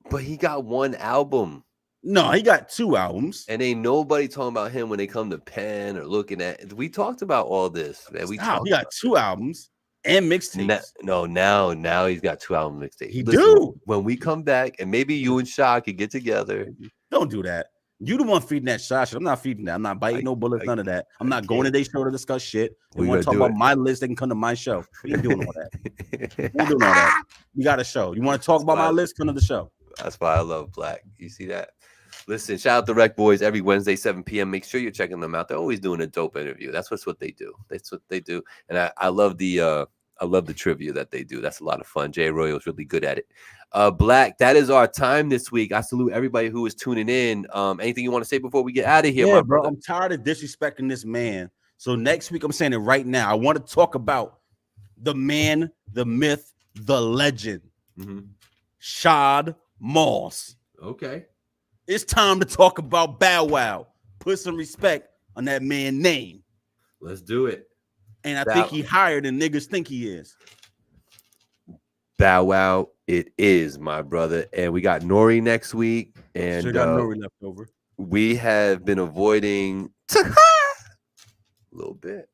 But he got 1 album. No, he got 2 albums. And ain't nobody talking about him when they come to Pen or looking at. We talked about all this. Man. He got 2 albums and mixtapes. Now he's got 2 album mixtapes. Listen, when we come back, and maybe you and Shah could get together. Don't do that. You the one feeding that shot shit. I'm not feeding that. I'm not biting no bullets, none of that. I'm not going to their show to discuss shit. They want to talk about my list, they can come to my show. We ain't doing all that. We ain't doing all that. We got a show. You want to talk about my list? Come to the show. That's why I love Black. You see that? Listen, shout out to Rec Boys every Wednesday, 7 p.m. Make sure you're checking them out. They're always doing a dope interview. That's what they do. That's what they do. And I love the trivia that they do. That's a lot of fun. Jay Royal's really good at it. Black, that is our time this week. I salute everybody who is tuning in. Anything you want to say before we get out of here, my bro? I'm tired of disrespecting this man. So next week, I'm saying it right now. I want to talk about the man, the myth, the legend, Shad Moss. Okay. It's time to talk about Bow Wow. Put some respect on that man's name. Let's do it. And I think he higher than niggas think he is. Bow Wow, it is, my brother. And we got Nori next week. And sure got Nori left over. We have been avoiding a little bit.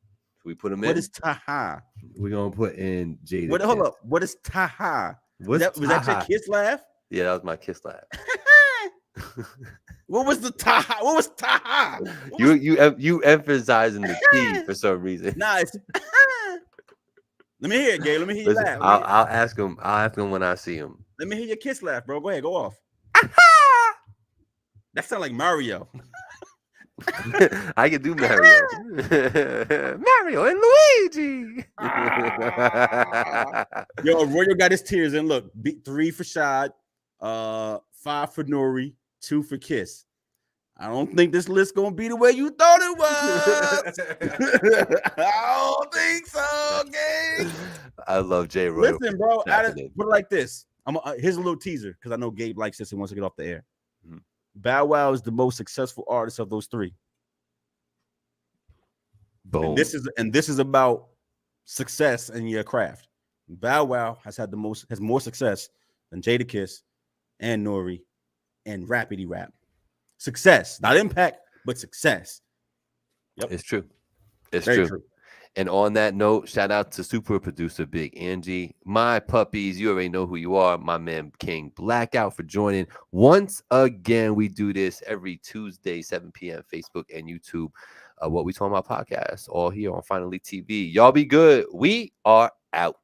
We put him in. What is Taha? We're gonna put in Jada. Hold up. What is Taha? Was that your kiss laugh? Yeah, that was my kiss laugh. What was the Taha? What was Taha? You emphasizing the T for some reason. Nice. Let me hear it, Gabe. Let me hear you laugh. I'll ask him. I'll ask him when I see him. Let me hear your kiss laugh, bro. Go ahead, go off. That sounds like Mario. I can do Mario. Mario and Luigi. Yo, Royal got his tears in. Look, 3 for Shad, 5 for Nori, 2 for Kiss. I don't think this list gonna be the way you thought it was. I don't think so, Gabe. I love Jay Royal. Listen, bro. Put it like this. Here's a little teaser because I know Gabe likes this and wants to get off the air. Bow Wow is the most successful artist of those 3. Boom. And this is about success in your craft. Bow Wow has more success than Jadakiss and Nori and Rapidy Rap. Success, not impact, but success. Yep. It's true. It's true. And on that note, shout out to super producer Big Angie. My puppies, you already know who you are. My man King Blackout for joining. Once again, we do this every Tuesday, 7 p.m. Facebook and YouTube. What We Talking About podcast, all here on Finally TV. Y'all be good. We are out.